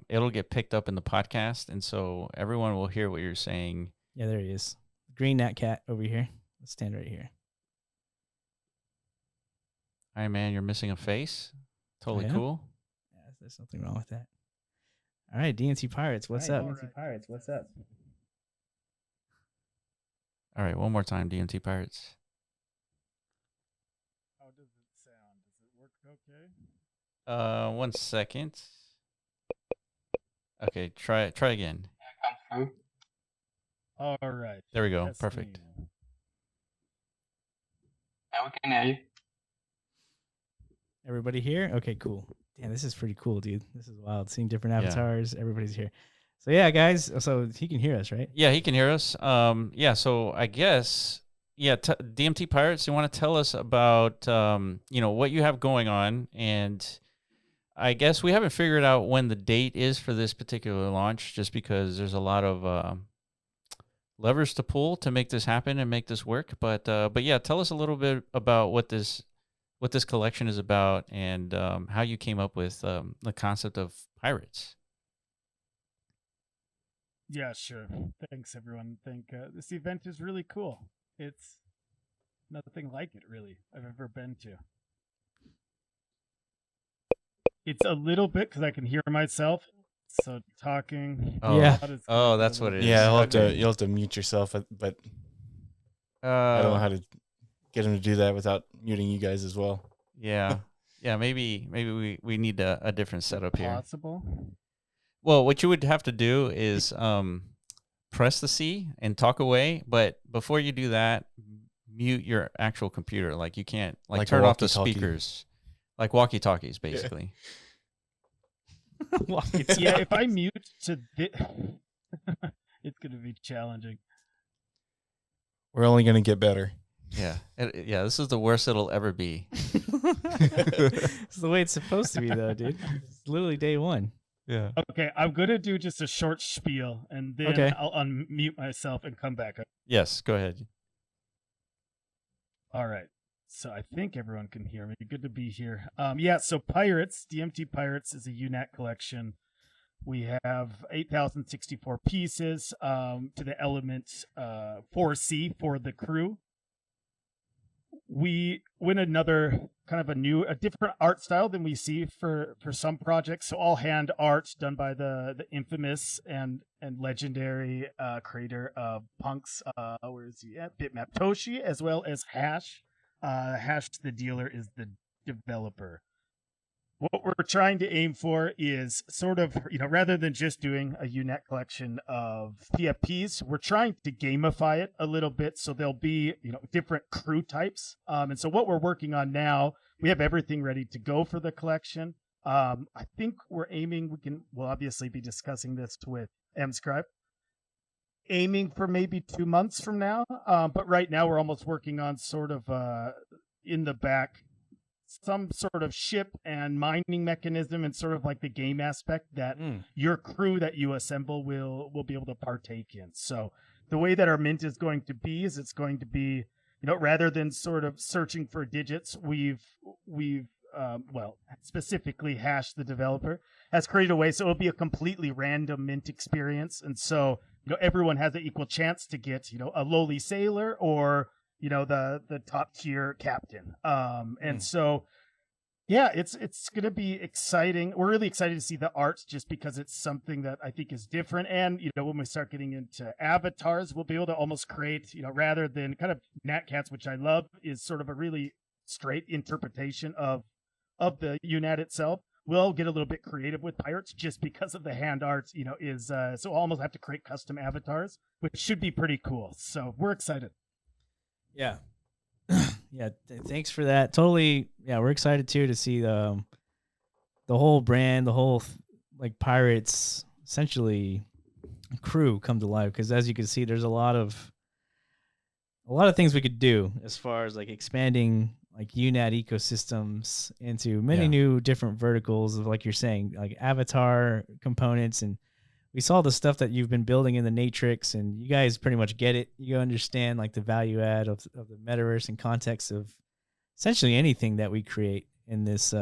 it'll get picked up in the podcast, and so everyone will hear what you're saying. Yeah, there he is. Green Nat Cat over here. Let's stand right here. All right, man, you're missing a face. Totally cool. Yeah, there's nothing wrong with that. All right, DMT Pirates, what's up? DMT Pirates, what's up? All right, one more time, DMT Pirates. How does it sound? Does it work okay? 1 second. Okay, try again. All right. There we go. Perfect. Yeah, we can hear you. Everybody here? Okay, cool. Damn, this is pretty cool, dude. This is wild. Seeing different avatars. Yeah. Everybody's here. So yeah, guys. So he can hear us, right? Yeah, he can hear us. Yeah. So I guess, yeah. DMT Pirates, you want to tell us about, what you have going on, and I guess we haven't figured out when the date is for this particular launch, just because there's a lot of levers to pull to make this happen and make this work. But yeah, tell us a little bit about what this collection is about and how you came up with the concept of pirates. Yeah, sure. Thanks, everyone. I think this event is really cool. It's nothing like it, really, I've ever been to. It's a little bit because I can hear myself. So talking. Oh, yeah. Oh, that's what it is. Yeah, you'll have to mute yourself, but I don't know how to get him to do that without muting you guys as well. Yeah. Yeah, maybe we need a different setup here. Possible. Well, what you would have to do is press the C and talk away, but before you do that, mute your actual computer. Like you can't like turn off the speakers. Like walkie-talkies, basically. Yeah, if I mute to it's going to be challenging. We're only going to get better. Yeah. Yeah, this is the worst it'll ever be. It's the way it's supposed to be, though, dude. It's literally day one. Yeah. Okay, I'm going to do just a short spiel, and then I'll unmute myself and come back. Yes, go ahead. All right. So I think everyone can hear me. Good to be here. Yeah, so Pirates, DMT Pirates is a UNAT collection. We have 8,064 pieces to the element 4C for the crew. We went another kind of a different art style than we see for some projects. So all hand art done by the infamous and legendary creator of Punks. Where is he at? Bitmap Toshi, as well as Hash. Hash, the dealer, is the developer. What we're trying to aim for is sort of, rather than just doing a UNAT collection of PFPs, we're trying to gamify it a little bit. So there'll be, different crew types. And so what we're working on now, we have everything ready to go for the collection. I think we're aiming, we'll obviously be discussing this with mScribe. Aiming for maybe 2 months from now. But right now we're almost working on sort of in the back, some sort of ship and mining mechanism and sort of like the game aspect that your crew that you assemble will be able to partake in. So the way that our mint is going to be is it's going to be, rather than sort of searching for digits, we've specifically Hash, the developer, has created a way so it'll be a completely random mint experience. And so, everyone has an equal chance to get, a lowly sailor or, the top tier captain. And so Yeah, it's going to be exciting. We're really excited to see the art just because it's something that I think is different. And, when we start getting into avatars, we'll be able to almost create, rather than kind of Natcats, which I love, is sort of a really straight interpretation of the UNAT itself. We'll get a little bit creative with Pirates just because of the hand art, is so we'll almost have to create custom avatars, which should be pretty cool. So we're excited. Yeah. Yeah, thanks for that. Totally. Yeah, we're excited too to see the whole brand, the whole like Pirates essentially crew come to life, because as you can see, there's a lot of things we could do as far as like expanding like UNAT ecosystems into many new different verticals of, like you're saying, like avatar components. And we saw the stuff that you've been building in the Matrix, and you guys pretty much get it. You understand like the value add of the metaverse in context of essentially anything that we create in this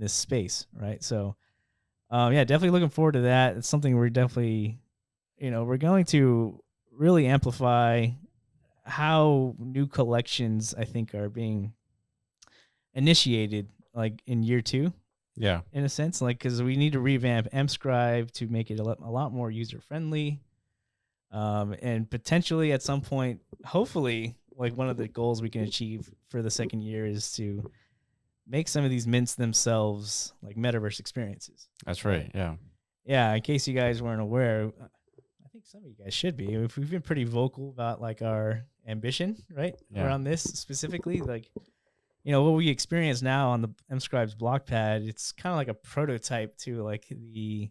space, right? So, yeah, definitely looking forward to that. It's something we're definitely, we're going to really amplify how new collections, I think, are being initiated like in year 2. Yeah. In a sense, like, because we need to revamp mScribe to make it a lot more user friendly, and potentially at some point, hopefully, like one of the goals we can achieve for the second year is to make some of these mints themselves like metaverse experiences. That's right. Yeah. Yeah. In case you guys weren't aware, I think some of you guys should be. We've been pretty vocal about like our ambition, right, around this specifically, like. What we experience now on the mScribe's block pad, it's kind of like a prototype to like the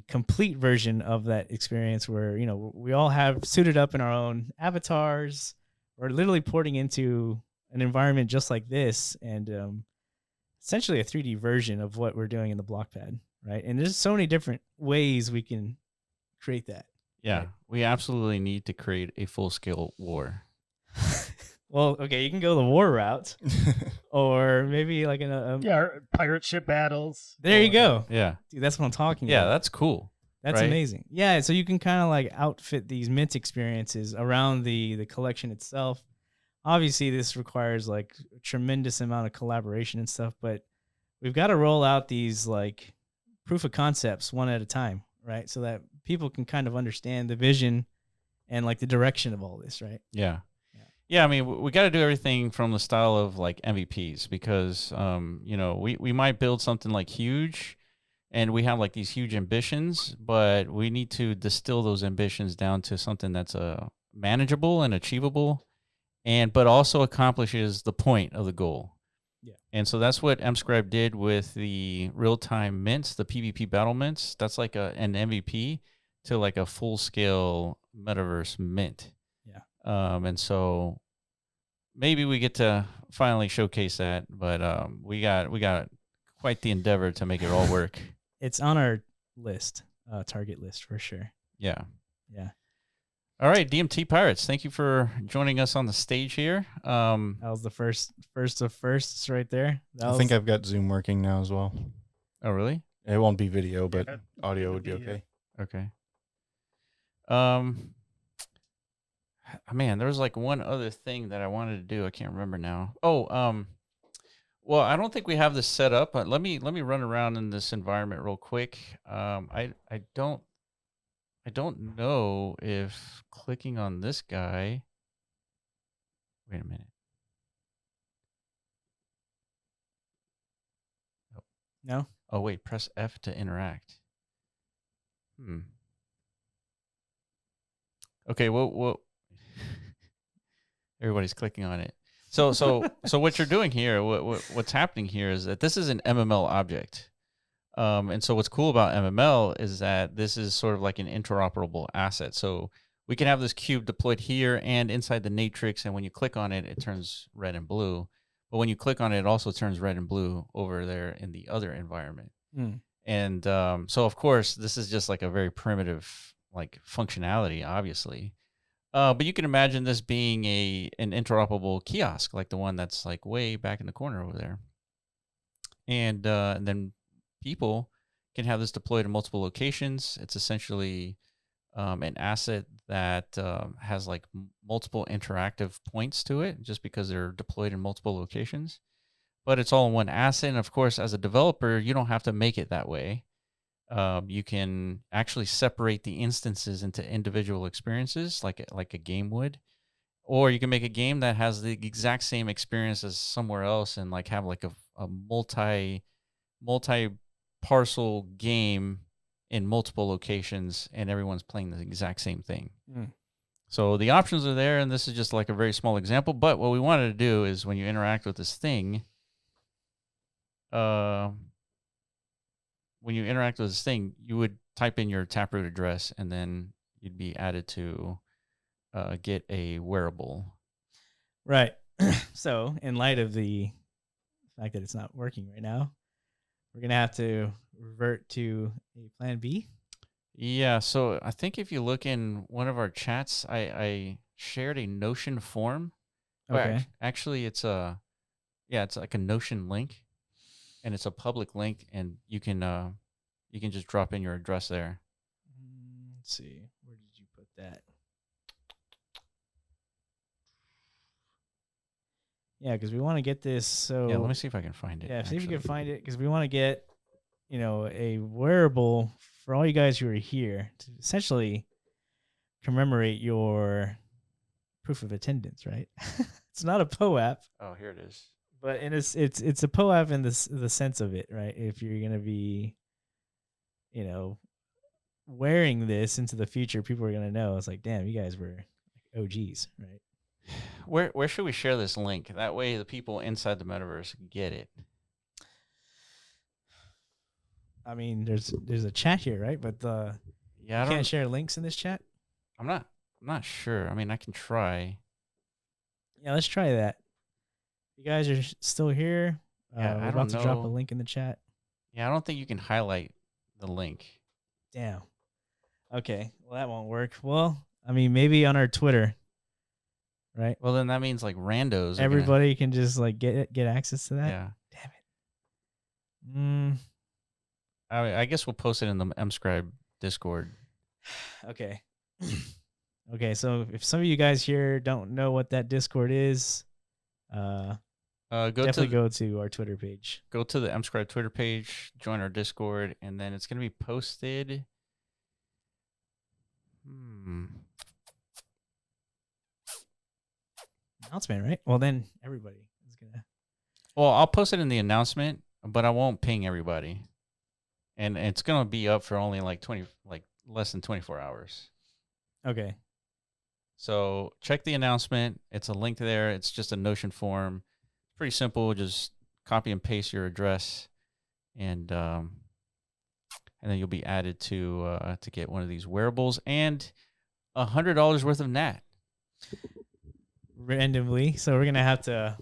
complete version of that experience where, we all have suited up in our own avatars. We're literally porting into an environment just like this, and essentially a 3D version of what we're doing in the block pad, right? And there's so many different ways we can create that. Yeah, right? we absolutely need to create a full-scale war. Well, okay, you can go the war route, or maybe like pirate ship battles. There you go. Yeah, dude, that's what I'm talking about. Yeah, that's cool. That's amazing. Yeah, so you can kind of like outfit these mint experiences around the collection itself. Obviously, this requires like a tremendous amount of collaboration and stuff, but we've got to roll out these like proof of concepts one at a time, right? So that people can kind of understand the vision and like the direction of all this, right? Yeah. Yeah, I mean, we got to do everything from the style of like MVPs, because, we might build something like huge, and we have like these huge ambitions, but we need to distill those ambitions down to something that's manageable and achievable, but also accomplishes the point of the goal. Yeah. And so that's what mScribe did with the real-time mints, the PvP battle mints. That's like an MVP to like a full-scale metaverse mint. And so maybe we get to finally showcase that, but we got quite the endeavor to make it all work. It's on our list, target list for sure. Yeah. Yeah. All right, DMT Pirates, thank you for joining us on the stage here. That was the first of firsts right there. I think I've got Zoom working now as well. Oh, really? It won't be video, but audio would be okay. Okay. Man, there was like one other thing that I wanted to do. I can't remember now. Oh, well, I don't think we have this set up. But let me run around in this environment real quick. I don't know if clicking on this guy. Wait a minute. No. Oh wait, press F to interact. Okay, well. Everybody's clicking on it. So what you're doing here, what's happening here is that this is an MML object. And so what's cool about MML is that this is sort of like an interoperable asset. So we can have this cube deployed here and inside the matrix, and when you click on it, it turns red and blue. But when you click on it, it also turns red and blue over there in the other environment. And so of course, this is just like a very primitive like functionality, obviously. But you can imagine this being an interoperable kiosk, like the one that's like way back in the corner over there. And then people can have this deployed in multiple locations. It's essentially an asset that has like multiple interactive points to it, just because they're deployed in multiple locations. but it's all in one asset. And of course, as a developer, you don't have to make it that way. You can actually separate the instances into individual experiences, like a game would, or you can make a game that has the exact same experience as somewhere else, and like have like a multi parcel game in multiple locations, and everyone's playing the exact same thing. So the options are there, and this is just like a very small example. But what we wanted to do is when you interact with this thing, you would type in your Taproot address, and then you'd be added to get a wearable. Right. So, in light of the fact that it's not working right now, we're going to have to revert to a plan B. Yeah, so I think if you look in one of our chats, I shared a Notion form. Okay. Actually, it's like a Notion link, and it's a public link, and you can just drop in your address there. Let's see. Where did you put that? Yeah, because we want to get this. So yeah, let me see if I can find it. Yeah, see if you can find it, because we want to get, a wearable for all you guys who are here to essentially commemorate your proof of attendance, right? It's not a POAP. Oh, here it is. But it's a POAP in the sense of it, right? If you're gonna be, wearing this into the future, people are gonna know. It's like, damn, you guys were like OGs, right? Where should we share this link? That way the people inside the metaverse get it. I mean, there's a chat here, right? But you can't share links in this chat. I'm not sure. I mean, I can try. Yeah, let's try that. You guys are still here. Yeah, we're about to drop a link in the chat. Yeah, I don't think you can highlight the link. Damn. Okay. Well, that won't work. Well, I mean, maybe on our Twitter, right? Well, then that means like randos. Everybody can just like get access to that. Yeah. Damn it. I guess we'll post it in the mscribe Discord. Okay. Okay. So if some of you guys here don't know what that Discord is, definitely go to our Twitter page. Go to the mscribe Twitter page, join our Discord, and then it's going to be posted. Announcement, right? Well, then everybody is gonna. Well, I'll post it in the announcement, but I won't ping everybody, and it's gonna be up for only like less than 24 hours. Okay. So check the announcement. It's a link there. It's just a Notion form. Pretty simple. Just copy and paste your address, and then you'll be added to get one of these wearables and $100 worth of NAT randomly. So we're gonna have to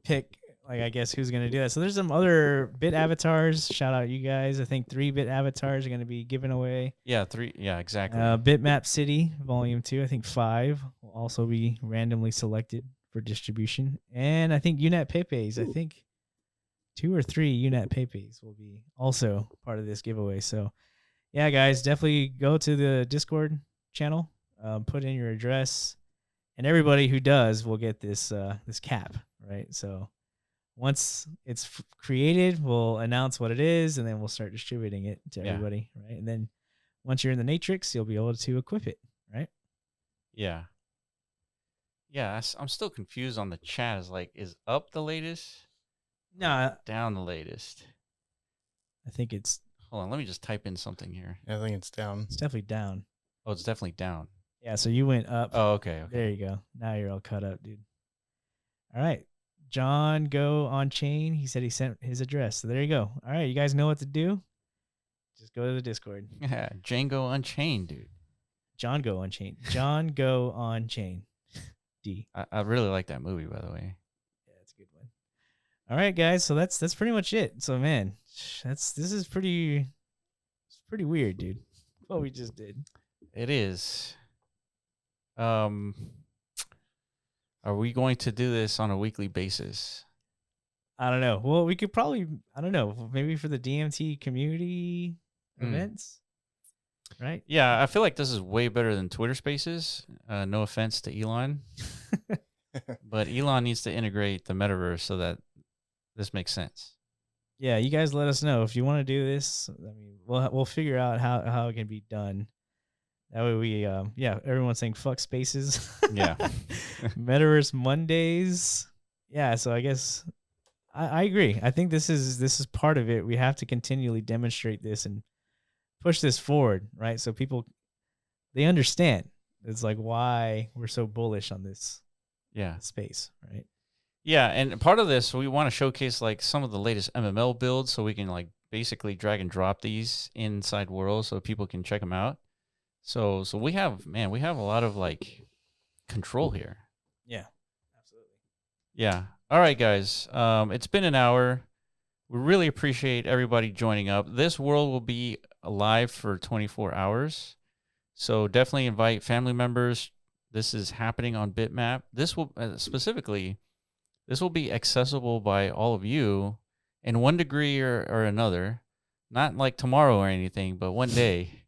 pick, like, I guess who's gonna do that. So there's some other bit avatars. Shout out you guys. I think 3 bit avatars are gonna be given away. Yeah, 3. Yeah, exactly. Bitmap City Volume 2. I think 5 will also be randomly selected for distribution. And I think UNAT Pepes. I think 2 or 3 UNAT Pepes will be also part of this giveaway. So yeah, guys, definitely go to the Discord channel, put in your address, and everybody who does will get this cap, right? So once it's created, we'll announce what it is, and then we'll start distributing it to everybody, right? And then once you're in the matrix, you'll be able to equip it, right? Yeah. Yeah, I'm still confused on the chat. Is up the latest? No, down the latest. I think it's. Hold on, let me just type in something here. I think it's down. It's definitely down. Oh, it's definitely down. Yeah, so you went up. Oh, okay. There you go. Now you're all cut up, dude. All right. John Go on chain. He said he sent his address. So there you go. All right. You guys know what to do. Just go to the Discord. Yeah. Django Unchained, dude. John Go on chain. John Go on chain. D. I really like that movie, by the way. Yeah, it's a good one. All right, guys. So that's pretty much it. So man, this is pretty weird, dude. What we just did. It is. Are we going to do this on a weekly basis? I don't know. Well, we could probably, I don't know, maybe for the DMT community events, right? Yeah, I feel like this is way better than Twitter Spaces. No offense to Elon, but Elon needs to integrate the metaverse so that this makes sense. Yeah, you guys let us know if you want to do this. I mean, we'll figure out how it can be done. That way we everyone's saying fuck spaces. Yeah. Metaverse Mondays. Yeah, so I guess I agree. I think this is part of it. We have to continually demonstrate this and push this forward, right? So people they understand. It's like why we're so bullish on this space, right? Yeah, and part of this we want to showcase like some of the latest MML builds, so we can like basically drag and drop these inside worlds so people can check them out. So we have a lot of like control here. Yeah, absolutely. Yeah. All right, guys. It's been an hour. We really appreciate everybody joining up. This world will be live for 24 hours. So definitely invite family members. This is happening on Bitmap. This will specifically, this will be accessible by all of you in one degree or another. Not like tomorrow or anything, but one day.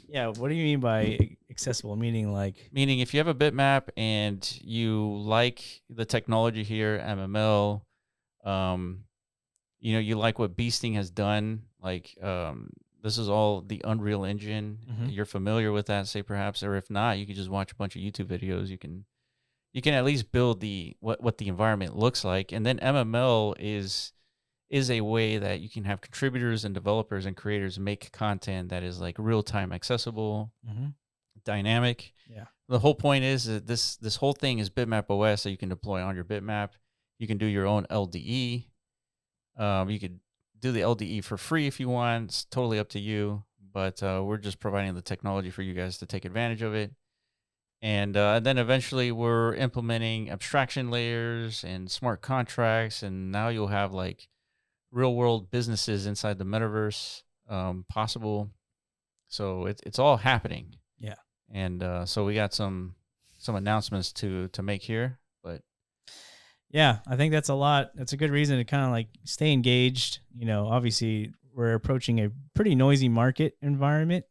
Yeah, what do you mean by accessible? Meaning like... Meaning if you have a bitmap and you like the technology here, MML, you like what Beasting has done, like this is all the Unreal Engine. Mm-hmm. You're familiar with that, say perhaps, or if not, you can just watch a bunch of YouTube videos. You can at least build what the environment looks like. And then MML is a way that you can have contributors and developers and creators make content that is like real-time accessible, dynamic. Yeah. The whole point is that this whole thing is Bitmap OS that you can deploy on your bitmap. You can do your own LDE. You could do the LDE for free if you want. It's totally up to you. But we're just providing the technology for you guys to take advantage of it. And then eventually we're implementing abstraction layers and smart contracts. And now you'll have like real world businesses inside the metaverse possible. So it's all happening. Yeah. And so we got some announcements to make here, but yeah, I think that's a lot. That's a good reason to kind of like stay engaged. Obviously we're approaching a pretty noisy market environment,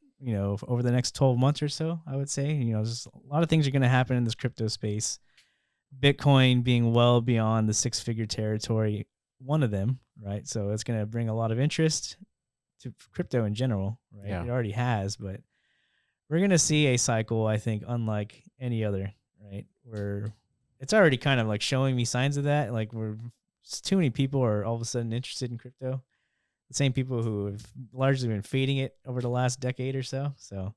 over the next 12 months or so, I would say. There's a lot of things are going to happen in this crypto space. Bitcoin being well beyond the 6-figure territory, one of them, right? So it's going to bring a lot of interest to crypto in general, right? Yeah. It already has, but we're going to see a cycle, I think, unlike any other, right? Where it's already kind of like showing me signs of that. Like too many people are all of a sudden interested in crypto. The same people who have largely been fading it over the last decade or so. So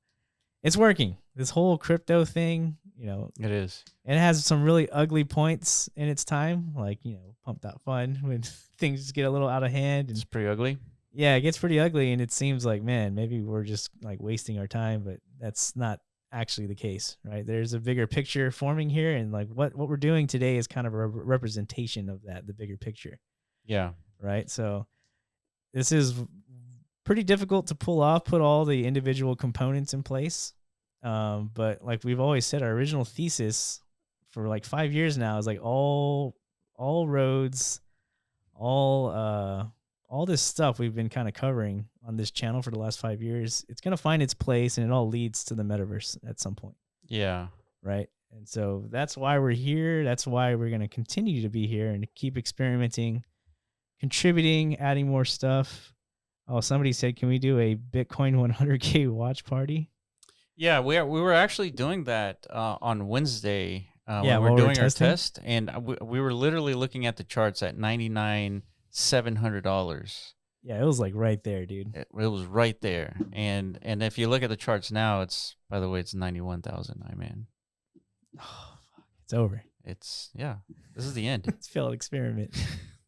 it's working. This whole crypto thing, it is. And it has some really ugly points in its time, like, pump.fun when things get a little out of hand. It's pretty ugly. Yeah, it gets pretty ugly, and it seems like, man, maybe we're just like wasting our time, but that's not actually the case, right? There's a bigger picture forming here, and like what we're doing today is kind of a representation of that, the bigger picture. Yeah. Right. So this is pretty difficult to pull off, put all the individual components in place. But like we've always said, our original thesis for like 5 years now is like all roads, all this stuff we've been kind of covering on this channel for the last 5 years. It's going to find its place, and it all leads to the metaverse at some point. Yeah. Right. And so that's why we're here. That's why we're going to continue to be here and keep experimenting, contributing, adding more stuff. Oh, somebody said, can we do a Bitcoin 100K watch party? Yeah, we were actually doing that on Wednesday when we while were doing our testing? test, and we were literally looking at the charts at $99,700. Yeah, it was like right there, dude. It was right there, and if you look at the charts now, it's, by the way, it's 91,000. Man, Oh, fuck. It's over. this is the end. It's a failed experiment,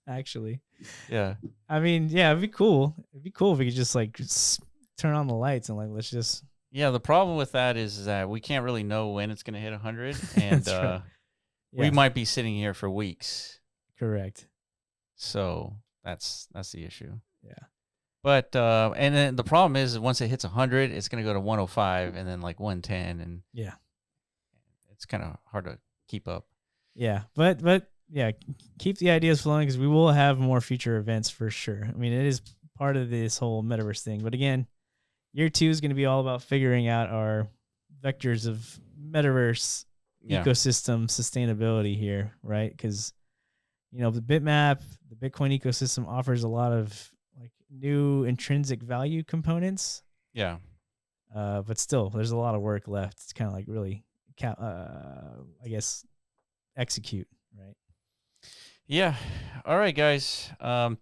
actually. Yeah. I mean, yeah, it'd be cool. It'd be cool if we could just like turn on the lights and like let's just. Yeah, the problem with that is that we can't really know when it's going to hit 100, and That's right. we Yeah. might be sitting here for weeks. Correct. So that's the issue. Yeah. But and then the problem is once it hits 100, it's going to go to 105 and then like 110, and Yeah. it's kind of hard to keep up. Yeah, but yeah, keep the ideas flowing because we will have more future events for sure. I mean, it is part of this whole metaverse thing. But again, year 2 is going to be all about figuring out our vectors of metaverse Yeah. ecosystem sustainability here, right? Because the Bitmap, the Bitcoin ecosystem offers a lot of like new intrinsic value components. Yeah. But still, there's a lot of work left. It's kind of like really, I guess, execute, right? Yeah. All right, guys.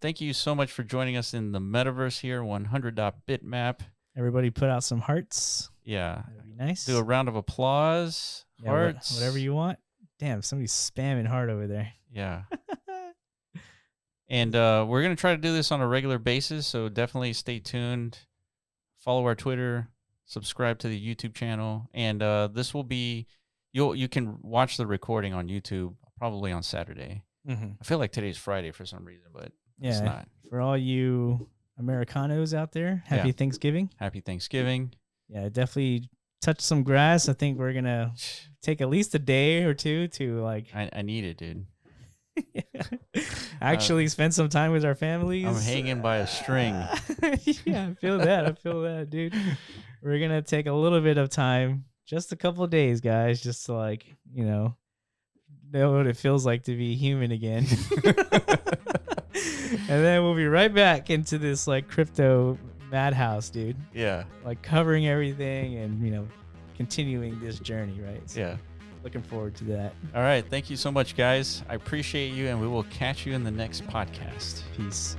Thank you so much for joining us in the metaverse here, 100.bitmap. Everybody put out some hearts. Yeah. That'd be nice. Do a round of applause. Yeah, Hearts. whatever you want. Damn, somebody's spamming heart over there. Yeah. And we're going to try to do this on a regular basis, so definitely stay tuned. Follow our Twitter, subscribe to the YouTube channel, and this will be you can watch the recording on YouTube probably on Saturday. Mm-hmm. I feel like today's Friday for some reason, but it's not. For all you Americanos out there, happy Thanksgiving. Happy Thanksgiving. Yeah, definitely touch some grass. I think we're gonna take at least a day or two to like. I need it, dude. Actually, spend some time with our families. I'm hanging by a string. Yeah, I feel that, dude. We're gonna take a little bit of time, just a couple of days, guys, just to like know what it feels like to be human again. And then we'll be right back into this like crypto madhouse, dude. Yeah. Like covering everything and continuing this journey, right? So yeah. Looking forward to that. All right. Thank you so much, guys. I appreciate you, and we will catch you in the next podcast. Peace.